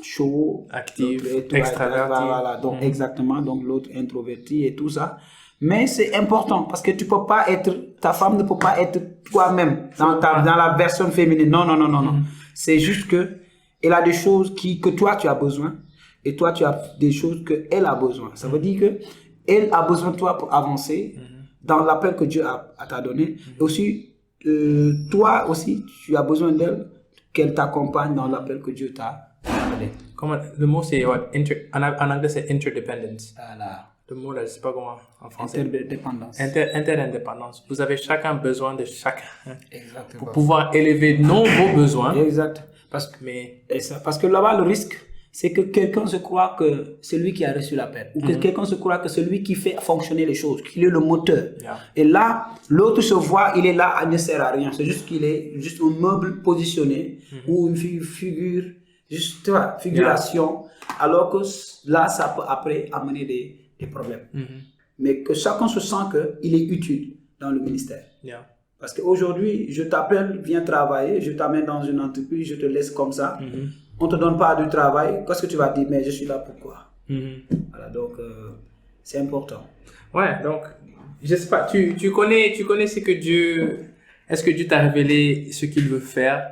chaud, actif, extraverti. Voilà, donc exactement, donc l'autre introverti et tout ça. Mais c'est important parce que tu peux pas être, ta femme ne peut pas être toi-même dans la version féminine. Non. C'est juste que elle a des choses que toi tu as besoin et toi tu as des choses que elle a besoin. Ça veut dire que elle a besoin de toi pour avancer dans l'appel que Dieu t'a donné. Et aussi, toi aussi, tu as besoin d'elle, qu'elle t'accompagne dans l'appel que Dieu t'a donné. Le mot c'est what? En anglais c'est interdependence. Voilà. Le mot là, je sais pas comment en français. Interdépendance. Interdépendance. Vous avez chacun besoin de chacun. Exactement. Pour pouvoir élever vos besoins. Exact. Parce que là-bas, le risque, c'est que quelqu'un se croit que c'est lui qui a reçu l'appel. Ou que quelqu'un se croit que c'est lui qui fait fonctionner les choses, qu'il est le moteur. Yeah. Et là, l'autre se voit, il est là, il ne sert à rien. C'est juste qu'il est juste un meuble positionné ou une figure, juste, tu vois, figuration. Yeah. Alors que là, ça peut après amener des problèmes. Mais que chacun se sent qu'il est utile dans le ministère. Yeah. Parce qu'aujourd'hui, je t'appelle, viens travailler, je t'amène dans une entreprise, je te laisse comme ça. On ne te donne pas de travail. Qu'est-ce que tu vas dire? Mais je suis là pourquoi? Voilà, donc c'est important. Ouais, donc, je sais pas, tu connais ce que Dieu... Est-ce que Dieu t'a révélé ce qu'il veut faire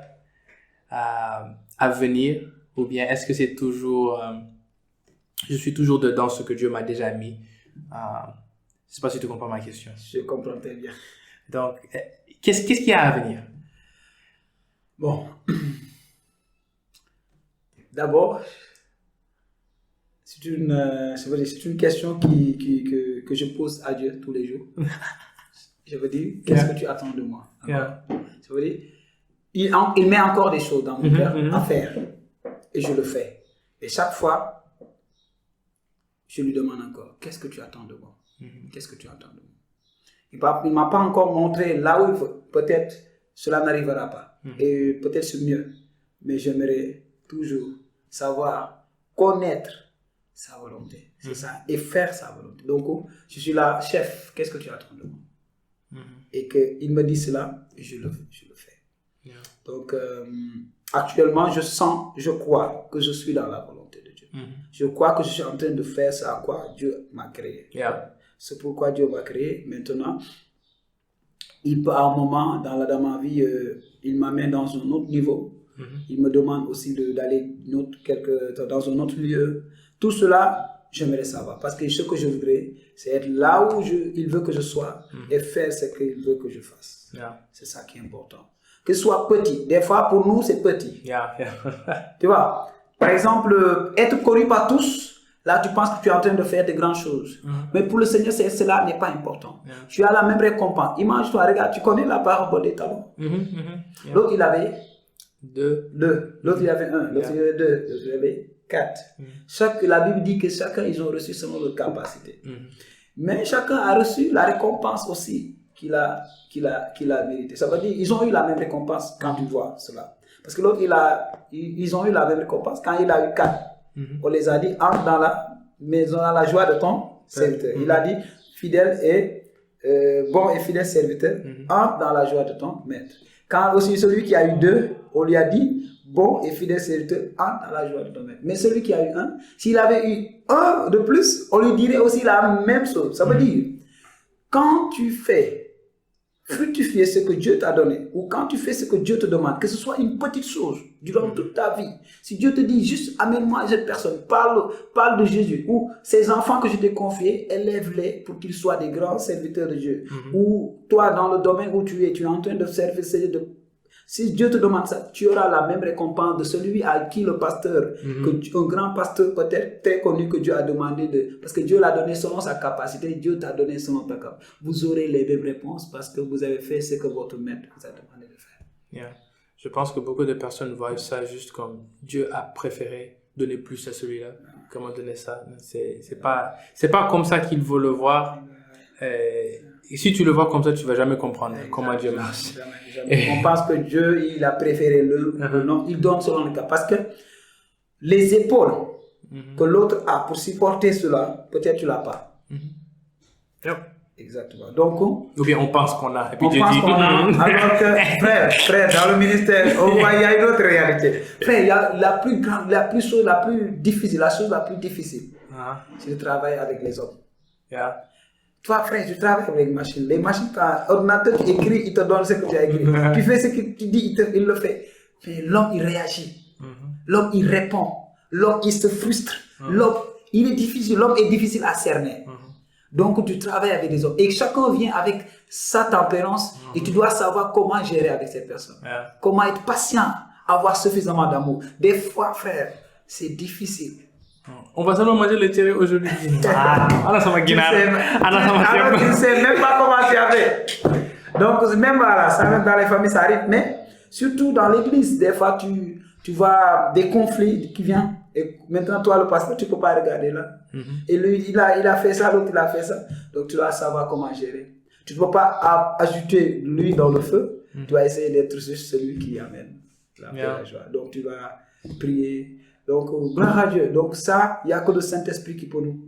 à venir? Ou bien est-ce que c'est toujours... je suis toujours dedans ce que Dieu m'a déjà mis. Je ne sais pas si tu comprends ma question. Je comprends très bien. Donc, qu'est-ce qu'il y a à venir? Bon. D'abord, c'est une question que je pose à Dieu tous les jours. Je veux dire, qu'est-ce que tu attends de moi? Je veux dire, il met encore des choses dans mon cœur à faire. Et je le fais. Et chaque fois, je lui demande encore, qu'est-ce que tu attends de moi? Qu'est-ce que tu attends de moi? Il ne m'a pas encore montré là où peut-être cela n'arrivera pas. Et peut-être c'est mieux. Mais j'aimerais toujours savoir connaître sa volonté. C'est ça. Et faire sa volonté. Donc, je suis là, chef, qu'est-ce que tu attends de moi? Et qu'il me dit cela, et je le fais. Yeah. Donc, actuellement, je crois que je suis dans la volonté de Dieu. Je crois que je suis en train de faire ça à quoi Dieu m'a créé. Yeah. C'est pourquoi Dieu m'a créé. Maintenant, il peut à un moment dans ma vie, il m'amène dans un autre niveau. Il me demande aussi d'aller dans un autre lieu. Tout cela, j'aimerais savoir. Parce que ce que je voudrais, c'est être là où il veut que je sois et faire ce qu'il veut que je fasse. Yeah. C'est ça qui est important. Que ce soit petit. Des fois, pour nous, c'est petit. Yeah. Tu vois, par exemple, être connu par tous, là, tu penses que tu es en train de faire de grandes choses. Mais pour le Seigneur, cela n'est pas important. Yeah. Tu as la même récompense. Imagine-toi, regarde, tu connais la parole des talents. Yeah. L'autre, il avait 2. L'autre, il avait 1. L'autre, il avait 2. L'autre, il avait 4. La Bible dit que chacun, ils ont reçu selon leur capacité. Mais chacun a reçu la récompense aussi qu'il a mérité. Ça veut dire qu'ils ont eu la même récompense quand tu vois cela. Parce que l'autre, ils ont eu la même récompense quand il a eu 4. On les a dit, entre dans la maison, dans la joie de ton serviteur. Il a dit, fidèle et bon et fidèle serviteur, entre dans la joie de ton maître. Quand aussi celui qui a eu 2, on lui a dit, bon et fidèle serviteur, entre dans la joie de ton maître. Mais celui qui a eu 1, s'il avait eu 1 de plus, on lui dirait aussi la même chose. Ça veut dire, quand tu fais fructifier ce que Dieu t'a donné, ou quand tu fais ce que Dieu te demande, que ce soit une petite chose durant toute ta vie, si Dieu te dit juste amène-moi cette personne, parle de Jésus, ou ces enfants que je t'ai confiés, élève-les pour qu'ils soient des grands serviteurs de Dieu, ou toi dans le domaine où tu es en train de servir, si Dieu te demande ça, tu auras la même récompense de celui à qui le pasteur, un grand pasteur peut-être très connu que Dieu a demandé parce que Dieu l'a donné selon sa capacité, Dieu t'a donné selon ta capacité. Vous aurez les mêmes réponses parce que vous avez fait ce que votre maître vous a demandé de faire. Yeah. Je pense que beaucoup de personnes voient ça juste comme Dieu a préféré donner plus à celui-là. Comment donner ça? C'est pas comme ça qu'il veut le voir. Et si tu le vois comme ça, tu vas jamais comprendre comment Dieu marche. Jamais. On pense que Dieu, il a préféré non, il donne selon le cas. Parce que les épaules que l'autre a pour supporter cela, peut-être tu l'as pas. Yep. Exactement. Donc, ou bien on pense qu'on a. Et puis on Dieu pense dit, qu'on a. Alors que, frère, dans le ministère, il y a une autre réalité. Frère, il y a la chose la plus difficile, c'est de travailler avec les hommes. Yeah. Toi, frère, tu travailles avec les machines. Les machines, quand l'ordinateur écrit, il te donne ce que tu as écrit. Tu fais ce que tu dis, il le fait. Mais l'homme, il réagit. L'homme, il répond. L'homme, il se frustre. L'homme, il est difficile. L'homme est difficile à cerner. Donc, tu travailles avec des hommes. Et chacun vient avec sa tempérance. Et tu dois savoir comment gérer avec cette personne. Comment être patient, avoir suffisamment d'amour. Des fois, frère, c'est difficile. On va seulement manger le thierry aujourd'hui. Alors, ça va guinard. Alors, tu ne sais même pas comment tu as fait. Donc, même dans les familles, ça arrive. Mais surtout dans l'église, des fois, tu vois des conflits qui viennent. Et maintenant, toi, le pasteur, tu ne peux pas regarder là. Et lui, il a fait ça, l'autre, il a fait ça. Donc, tu dois savoir comment gérer. Tu ne peux pas ajouter lui dans le feu. Tu dois essayer d'être juste celui qui amène la joie. Donc, tu vas prier. Donc, gloire à Dieu. Donc, ça, il n'y a que le Saint-Esprit qui peut nous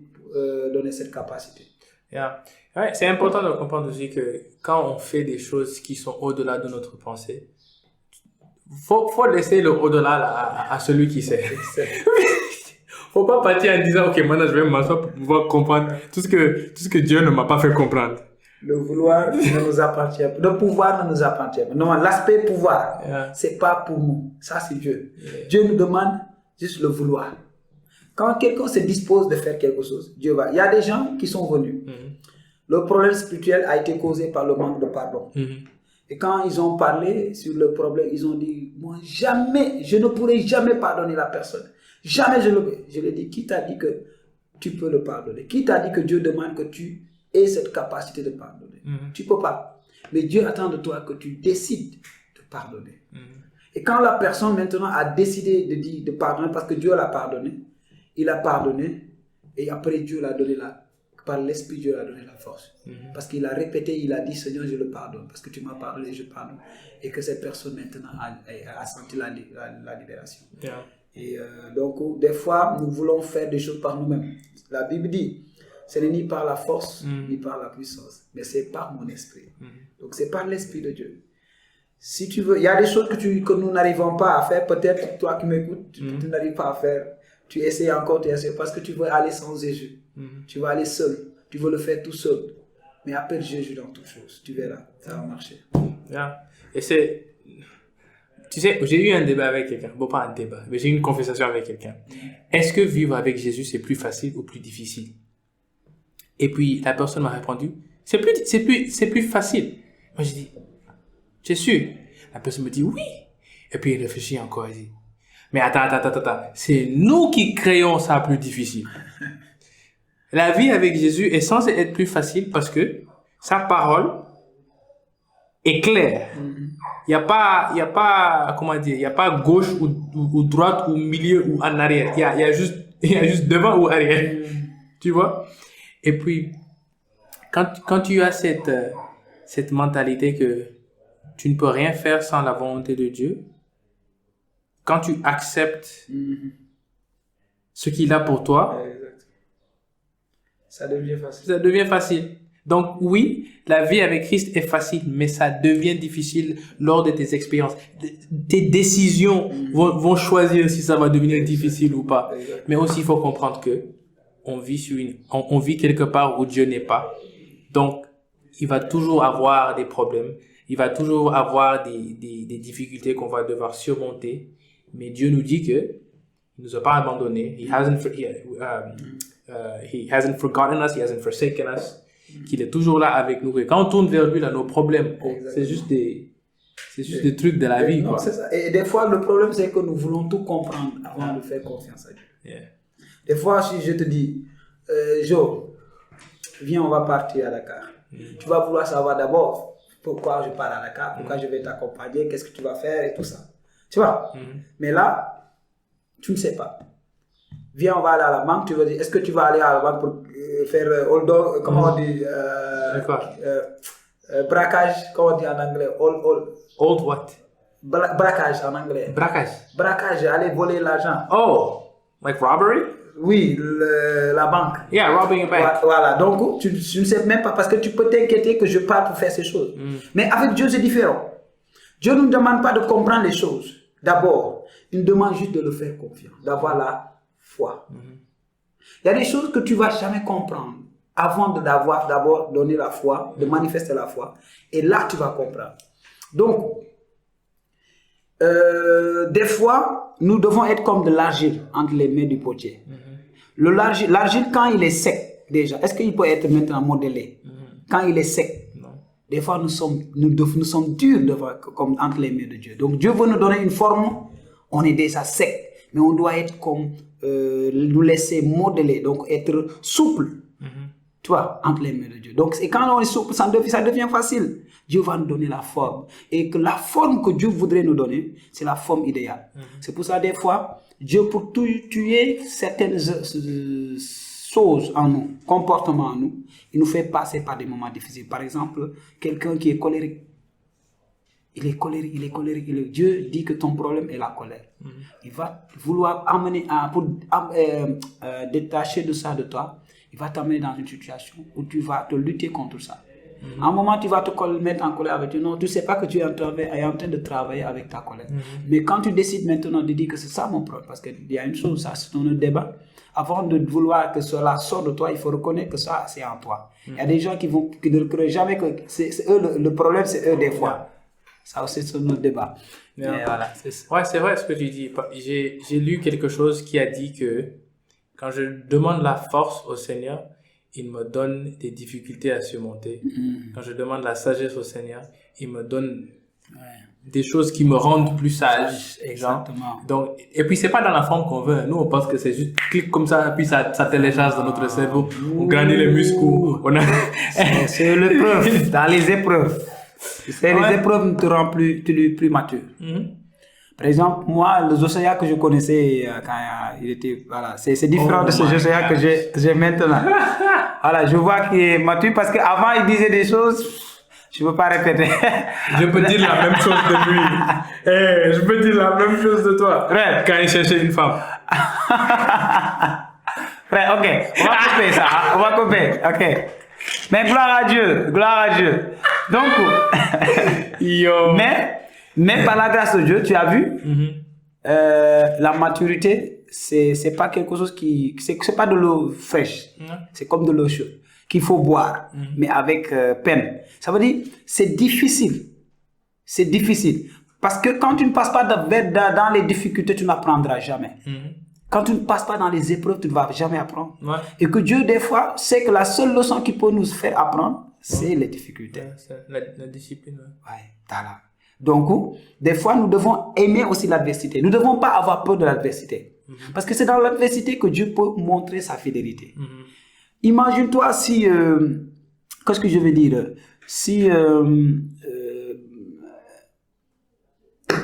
donner cette capacité. Yeah. Ouais, c'est important de comprendre aussi que quand on fait des choses qui sont au-delà de notre pensée, faut laisser le au-delà à celui qui sait. Faut pas partir en disant, ok, maintenant je vais m'asseoir pour pouvoir comprendre tout ce que Dieu ne m'a pas fait comprendre. Le vouloir ne nous appartient pas. Le pouvoir ne nous appartient pas. Non, l'aspect pouvoir, c'est pas pour nous. Ça, c'est Dieu. Dieu nous demande juste le vouloir. Quand quelqu'un se dispose de faire quelque chose, Dieu va. Il y a des gens qui sont venus. Le problème spirituel a été causé par le manque de pardon. Et quand ils ont parlé sur le problème, ils ont dit, moi, jamais, je ne pourrai jamais pardonner la personne. Jamais je le dis. Qui t'a dit que tu peux le pardonner? Qui t'a dit que Dieu demande que tu aies cette capacité de pardonner? Tu ne peux pas. Mais Dieu attend de toi que tu décides de pardonner. Et quand la personne maintenant a décidé de pardonner, parce que Dieu l'a pardonné, il a pardonné, et après Dieu l'a donné par l'Esprit, Dieu l'a donné la force. Parce qu'il a répété, il a dit, Seigneur, je le pardonne, parce que tu m'as pardonné, je pardonne. Et que cette personne maintenant a senti la libération. Et donc, des fois, nous voulons faire des choses par nous-mêmes. La Bible dit, ce n'est ni par la force, ni par la puissance, mais c'est par mon esprit. Donc, c'est par l'Esprit de Dieu. Si tu veux, il y a des choses que nous n'arrivons pas à faire. Peut-être toi qui m'écoutes, tu n'arrives pas à faire. Tu essaies encore, parce que tu veux aller sans Jésus. Tu vas aller seul. Tu veux le faire tout seul. Mais appelle Jésus dans toutes choses. Tu verras, ça va marcher. Et c'est... Tu sais, j'ai eu un débat avec quelqu'un. Bon, pas un débat, mais j'ai eu une conversation avec quelqu'un. Est-ce que vivre avec Jésus, c'est plus facile ou plus difficile? Et puis, la personne m'a répondu, c'est plus facile. Moi, j'ai dit, tu es sûr? La personne me dit, oui. Et puis, il réfléchit encore, il dit, mais attends. C'est nous qui créons ça plus difficile. La vie avec Jésus est censée être plus facile parce que sa parole est claire. Il y a pas, comment dire, il y a pas gauche ou droite ou milieu ou en arrière. Il y a juste devant ou arrière. Tu vois? Et puis, quand tu as cette mentalité que tu ne peux rien faire sans la volonté de Dieu, quand tu acceptes ce qu'il a pour toi, ça devient facile. Ça devient facile. Donc oui, la vie avec Christ est facile, mais ça devient difficile lors de tes expériences. Tes décisions vont choisir si ça va devenir difficile ou pas. Mais aussi, il faut comprendre que on vit quelque part où Dieu n'est pas. Donc, il va toujours avoir des problèmes, il va toujours avoir des difficultés qu'on va devoir surmonter. Mais Dieu nous dit que il nous a pas abandonnés. He hasn't forgotten us, he hasn't forsaken us. Qu'il est toujours là avec nous. Et quand on tourne vers lui, là, nos problèmes, c'est juste des trucs de la vie. Non, c'est ça. Et des fois, le problème, c'est que nous voulons tout comprendre avant de faire confiance à Dieu. Yeah. Des fois, si je te dis, Joe, viens, on va partir à Dakar. Tu vas vouloir savoir d'abord pourquoi je pars à Dakar, pourquoi je vais t'accompagner, qu'est-ce que tu vas faire et tout ça. Tu vois? Mais là, tu ne sais pas. Viens, on va aller à la banque. Tu vas dire, est-ce que tu vas aller à la banque pour faire comment on dit braquage, comment on dit en anglais? Old what? Braquage en anglais. Braquage. Braquage, aller voler l'argent. Oh, like robbery? Oui, la banque. Yeah, robbing a bank. Voilà, donc tu ne sais même pas parce que tu peux t'inquiéter que je pars pour faire ces choses. Mais avec Dieu, c'est différent. Dieu ne nous demande pas de comprendre les choses. D'abord, il nous demande juste de le faire confiance, d'avoir la foi. Il y a des choses que tu ne vas jamais comprendre avant d'avoir d'abord donné la foi, de manifester la foi. Et là, tu vas comprendre. Donc, des fois, nous devons être comme de l'argile entre les mains du potier. L'argile, quand il est sec, déjà, est-ce qu'il peut être maintenant modelé? Quand il est sec, non. Des fois, nous sommes durs comme entre les mains de Dieu. Donc, Dieu veut nous donner une forme, on est déjà sec, mais on doit être comme, nous laisser modeler, donc être souple, tu vois, entre les mains de Dieu. Donc, et quand on est souple, ça devient facile. Dieu va nous donner la forme. Et que la forme que Dieu voudrait nous donner, c'est la forme idéale. C'est pour ça, des fois, Dieu, pour tuer certaines choses en nous, comportements en nous, il nous fait passer par des moments difficiles. Par exemple, quelqu'un qui est colérique. Il est colérique. Dieu dit que ton problème est la colère. Il va vouloir amener, pour détacher de ça de toi, il va t'amener dans une situation où tu vas te lutter contre ça. À un moment, tu vas te mettre en colère avec Dieu. Non, tu ne sais pas que tu es en train de travailler avec ta colère. Mais quand tu décides maintenant de dire que c'est ça mon problème, parce qu'il y a une chose, ça c'est dans le débat, avant de vouloir que cela sorte de toi, il faut reconnaître que ça c'est en toi. Il y a des gens qui ne croient jamais que c'est eux, le problème c'est eux des fois. Ça aussi c'est notre débat. Mais voilà, c'est vrai ce que tu dis. J'ai lu quelque chose qui a dit que quand je demande la force au Seigneur, il me donne des difficultés à surmonter. Quand je demande la sagesse au Seigneur, il me donne des choses qui me rendent plus sage. Exactement. Donc, et puis, c'est pas dans la forme qu'on veut. Nous, on pense que c'est juste clic comme ça, puis ça télécharge dans notre cerveau. On grandit les muscles. C'est l'épreuve, dans les épreuves. C'est les épreuves qui te rendent plus mature. Par exemple, moi, le Josiah que je connaissais quand il était, voilà, c'est différent de ce Josiah que j'ai maintenant. Voilà, je vois qu'il est mature parce qu'avant il disait des choses, je ne peux pas répéter. Je peux dire la même chose de lui. Je peux dire la même chose de toi. Frère, quand il cherchait une femme. Frère, ok, on va couper ça, on va couper, ok. Mais gloire à Dieu. Donc, mais par la grâce de Dieu, tu as vu, la maturité, c'est pas quelque chose c'est pas de l'eau fraîche, c'est comme de l'eau chaude qu'il faut boire, mais avec peine. Ça veut dire, c'est difficile, parce que quand tu ne passes pas dans les difficultés, tu n'apprendras jamais. Quand tu ne passes pas dans les épreuves, tu ne vas jamais apprendre. Et que Dieu, des fois, sait que la seule leçon qu'il peut nous faire apprendre, c'est les difficultés. La discipline. Voilà. Donc, des fois, nous devons aimer aussi l'adversité. Nous ne devons pas avoir peur de l'adversité. Parce que c'est dans l'adversité que Dieu peut montrer sa fidélité. Imagine-toi si, qu'est-ce que je veux dire, si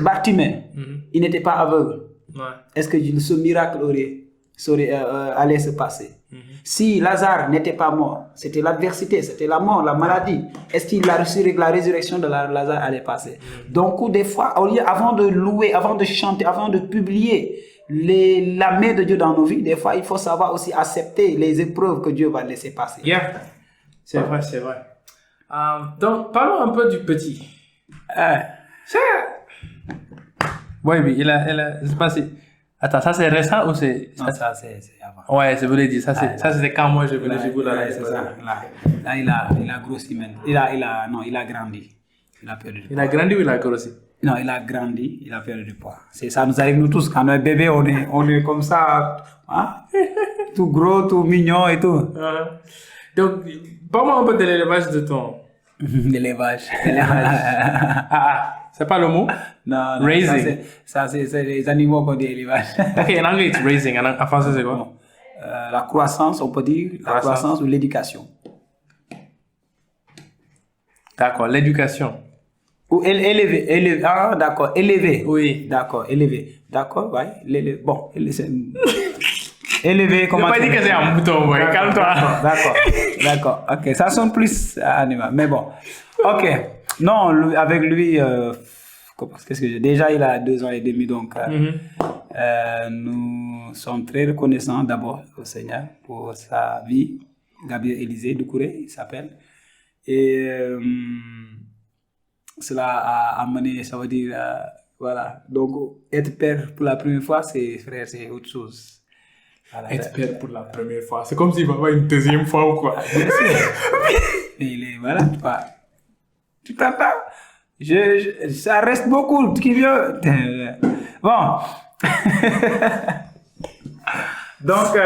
Bartimée, il n'était pas aveugle, est-ce que ce miracle allait se passer? Si Lazare n'était pas mort, c'était l'adversité, c'était la mort, la maladie. Est-ce que la résurrection de Lazare allait passer? Donc, des fois, avant de louer, avant de chanter, avant de publier la main de Dieu dans nos vies, des fois, il faut savoir aussi accepter les épreuves que Dieu va laisser passer. Yeah, c'est vrai. Donc, parlons un peu du petit. Oui, il a, je sais pas si... Attends, ça c'est récent ou c'est... Non, ça, c'est avant. Ouais, je voulais dire, ça c'était quand moi je venais chez vous là. C'est ça. Là, il a grossi maintenant. Non, il a grandi. Il a perdu du Il poids. a grandi ou il a grossi? Non, il a grandi, il a perdu du poids. Ça nous arrive nous tous. Quand on est bébé, on est comme ça, hein? Tout gros, tout mignon et tout. Donc, parle-moi un peu de l'élevage de ton... L'élevage. C'est pas le mot? Non, Raising. Ça, c'est les animaux qu'on dit élevage. Ok, en anglais, it's raising. En français, c'est quoi? La croissance, on peut dire la croissance ou l'éducation. D'accord, l'éducation. Ou élever. Ah, d'accord, élever. Oui. D'accord, élever. D'accord, ouais. Bon, élever, comment Je pas dit que c'est un mouton, ouais. Calme-toi. D'accord. Ok, ça sonne plus animal, mais bon. Ok. Non, avec lui, qu'est-ce que j'ai? Déjà, il a 2 ans et demi, donc nous sommes très reconnaissants d'abord au Seigneur pour sa vie. Gabriel Élisée Doucouré, il s'appelle. Et cela a amené, ça veut dire, voilà. Donc, être père pour la première fois, c'est autre chose. Voilà, être père pour la première fois. C'est comme s'il va avoir une deuxième fois ou quoi. Voilà, tu t'entends? Ça reste beaucoup qui vient. Bon. Donc,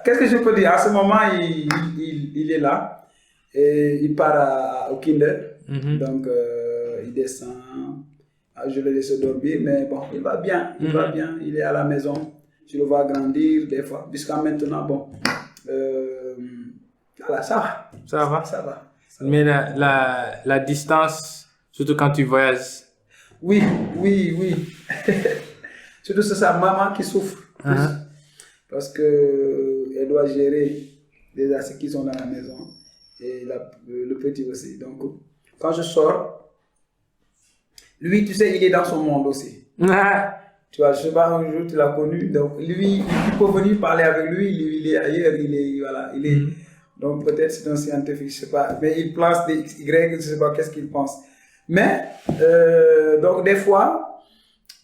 qu'est-ce que je peux dire? À ce moment, il est là. Et il part au kinder. Donc, il descend. Je le laisse dormir, mais bon, il va bien. Il va bien. Il est à la maison. Je le vois grandir des fois. Jusqu'à maintenant, bon. Voilà, ça va. Mais la distance, surtout quand tu voyages. Oui. Surtout c'est sa maman qui souffre. Parce qu'elle doit gérer déjà ceux qui sont dans la maison. Et le petit aussi. Donc, quand je sors, lui, tu sais, il est dans son monde aussi. Tu vois, je sais pas, un jour tu l'as connu. Donc, lui, tu peux venir parler avec lui. Il est ailleurs. Il est. Donc, peut-être c'est un scientifique, je sais pas. Mais il place des X, Y, je sais pas qu'est-ce qu'il pense. Mais, donc, des fois,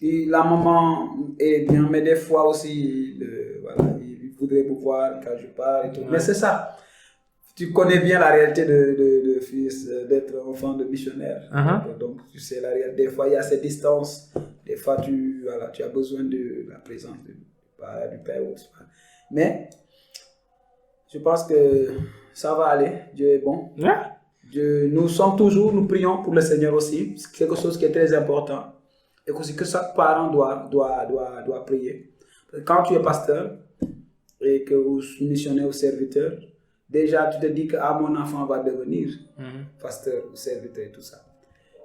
la maman est bien, mais des fois aussi, il voudrait pouvoir quand je parle et tout. Mais c'est ça. Tu connais bien la réalité de fils, d'être enfant de missionnaire. Donc, tu sais la réalité. Des fois, il y a cette distance. Des fois, tu as besoin de la présence du Père. Mais, je pense que ça va aller. Dieu est bon. Nous prions pour le Seigneur aussi. C'est quelque chose qui est très important. Et aussi que chaque parent doit prier. Quand tu es pasteur et que vous missionnez au serviteur, déjà tu te dis que mon enfant va devenir pasteur ou serviteur et tout ça.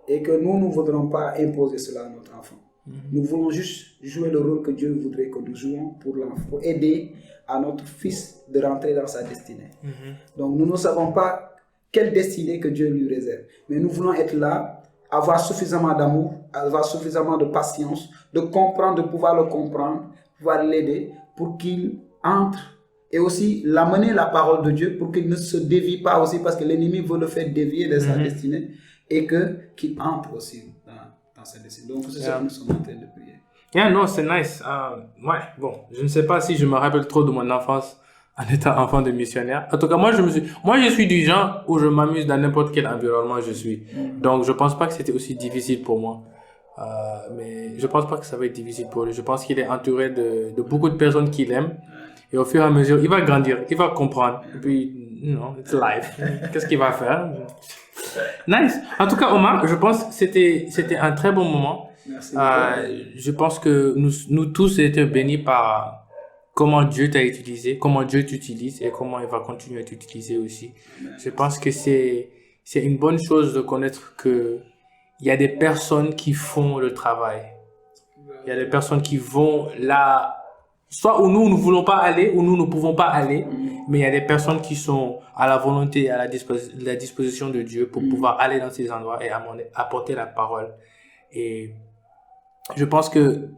Et que nous ne voudrons pas imposer cela à notre enfant. Nous voulons juste jouer le rôle que Dieu voudrait que nous jouions pour l'enfant, pour aider à notre fils de rentrer dans sa destinée. Donc nous ne savons pas quelle destinée que Dieu lui réserve. Mais nous voulons être là, avoir suffisamment d'amour, avoir suffisamment de patience, de comprendre, de pouvoir le comprendre, pouvoir l'aider pour qu'il entre et aussi l'amener la parole de Dieu pour qu'il ne se dévie pas aussi parce que l'ennemi veut le faire dévier de sa destinée et qu'il entre aussi dans sa destinée. Donc c'est ça que nous sommes en train de prier. Non, c'est nice. Ouais, bon, je ne sais pas si je me rappelle trop de mon enfance en étant enfant de missionnaire. En tout cas, moi, je suis du genre où je m'amuse dans n'importe quel environnement je suis. Donc, je pense pas que c'était aussi difficile pour moi. Mais je pense pas que ça va être difficile pour lui. Je pense qu'il est entouré de beaucoup de personnes qui l'aiment. Et au fur et à mesure, il va grandir, il va comprendre. Et puis, it's life. Qu'est-ce qu'il va faire? Nice. En tout cas, Omar, je pense que c'était un très bon moment. Merci. Je pense que nous tous étions bénis par comment Dieu t'a utilisé, comment Dieu t'utilise et comment il va continuer à t'utiliser aussi. Je pense que c'est une bonne chose de connaître que il y a des personnes qui font le travail. Il y a des personnes qui vont là, soit où nous ne voulons pas aller, où nous ne pouvons pas aller, mais il y a des personnes qui sont à la volonté et à la disposition de Dieu pour pouvoir aller dans ces endroits et apporter la parole. Et je pense que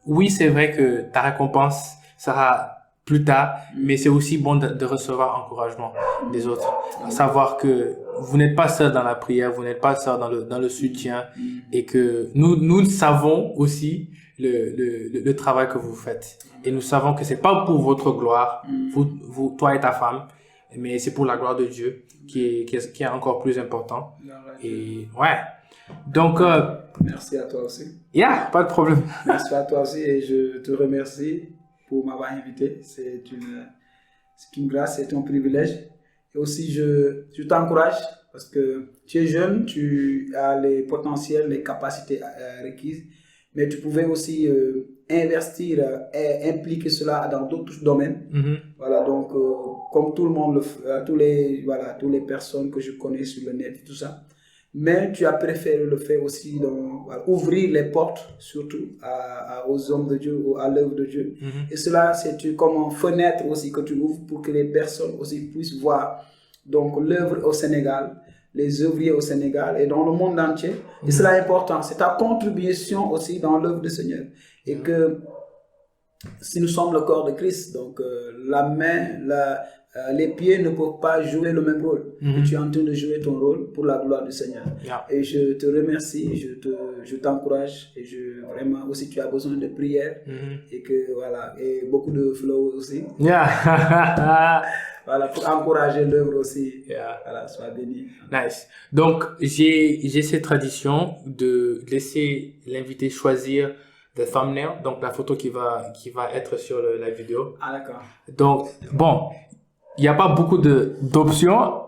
oui, c'est vrai que ta récompense sera plus tard, mais c'est aussi bon de recevoir encouragement des autres. À savoir que vous n'êtes pas seul dans la prière, vous n'êtes pas seul dans le soutien, et que nous savons aussi le travail que vous faites. Et nous savons que c'est pas pour votre gloire, toi et ta femme, mais c'est pour la gloire de Dieu qui est encore plus important. Et ouais. Donc, merci à toi aussi. Pas de problème. Merci à toi aussi et je te remercie pour m'avoir invité. C'est une grâce, c'est un privilège. Et aussi, je t'encourage parce que tu es jeune, tu as les potentiels, les capacités requises, mais tu pouvais aussi investir et impliquer cela dans d'autres domaines. Voilà, donc, comme tout le monde le fait, toutes les personnes que je connais sur le net, tout ça. Mais tu as préféré le faire aussi, ouvrir les portes, surtout aux hommes de Dieu, à l'œuvre de Dieu. Et cela, c'est comme une fenêtre aussi que tu ouvres pour que les personnes aussi puissent voir donc l'œuvre au Sénégal, les ouvriers au Sénégal et dans le monde entier. Et cela est important, c'est ta contribution aussi dans l'œuvre du Seigneur. Et que si nous sommes le corps de Christ, donc la main, les pieds ne peuvent pas jouer le même rôle. Et tu es en train de jouer ton rôle pour la gloire du Seigneur. Et je te remercie, je t'encourage et vraiment aussi tu as besoin de prière et que voilà, et beaucoup de flow aussi. Voilà, pour encourager l'œuvre aussi. Voilà, sois béni. Nice. Donc, j'ai cette tradition de laisser l'invité choisir le thumbnail, donc la photo qui va être sur la vidéo. Ah, d'accord. Donc, bon, il n'y a pas beaucoup d'options.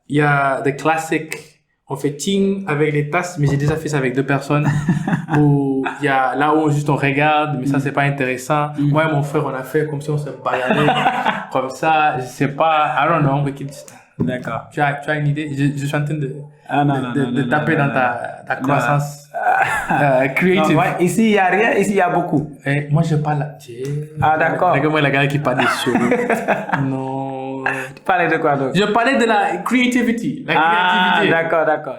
Il y a des classiques. On fait ting avec les tasses, mais j'ai déjà fait ça avec 2 personnes. Où il y a là où juste on regarde, mais ça c'est pas intéressant. Moi et mon frère, on a fait comme si on se baladait comme ça. Je sais pas. I don't know. D'accord. Tu as une idée? Je suis en train de taper dans ta croissance creative. Non, ouais, ici, il n'y a rien. Ici, il y a beaucoup. Et moi, je parle. Ah, d'accord. Regarde-moi la gars qui parle des cheveux. Non. Tu parlais de quoi donc? Je parlais de la creativity. La créativité. Ah, d'accord.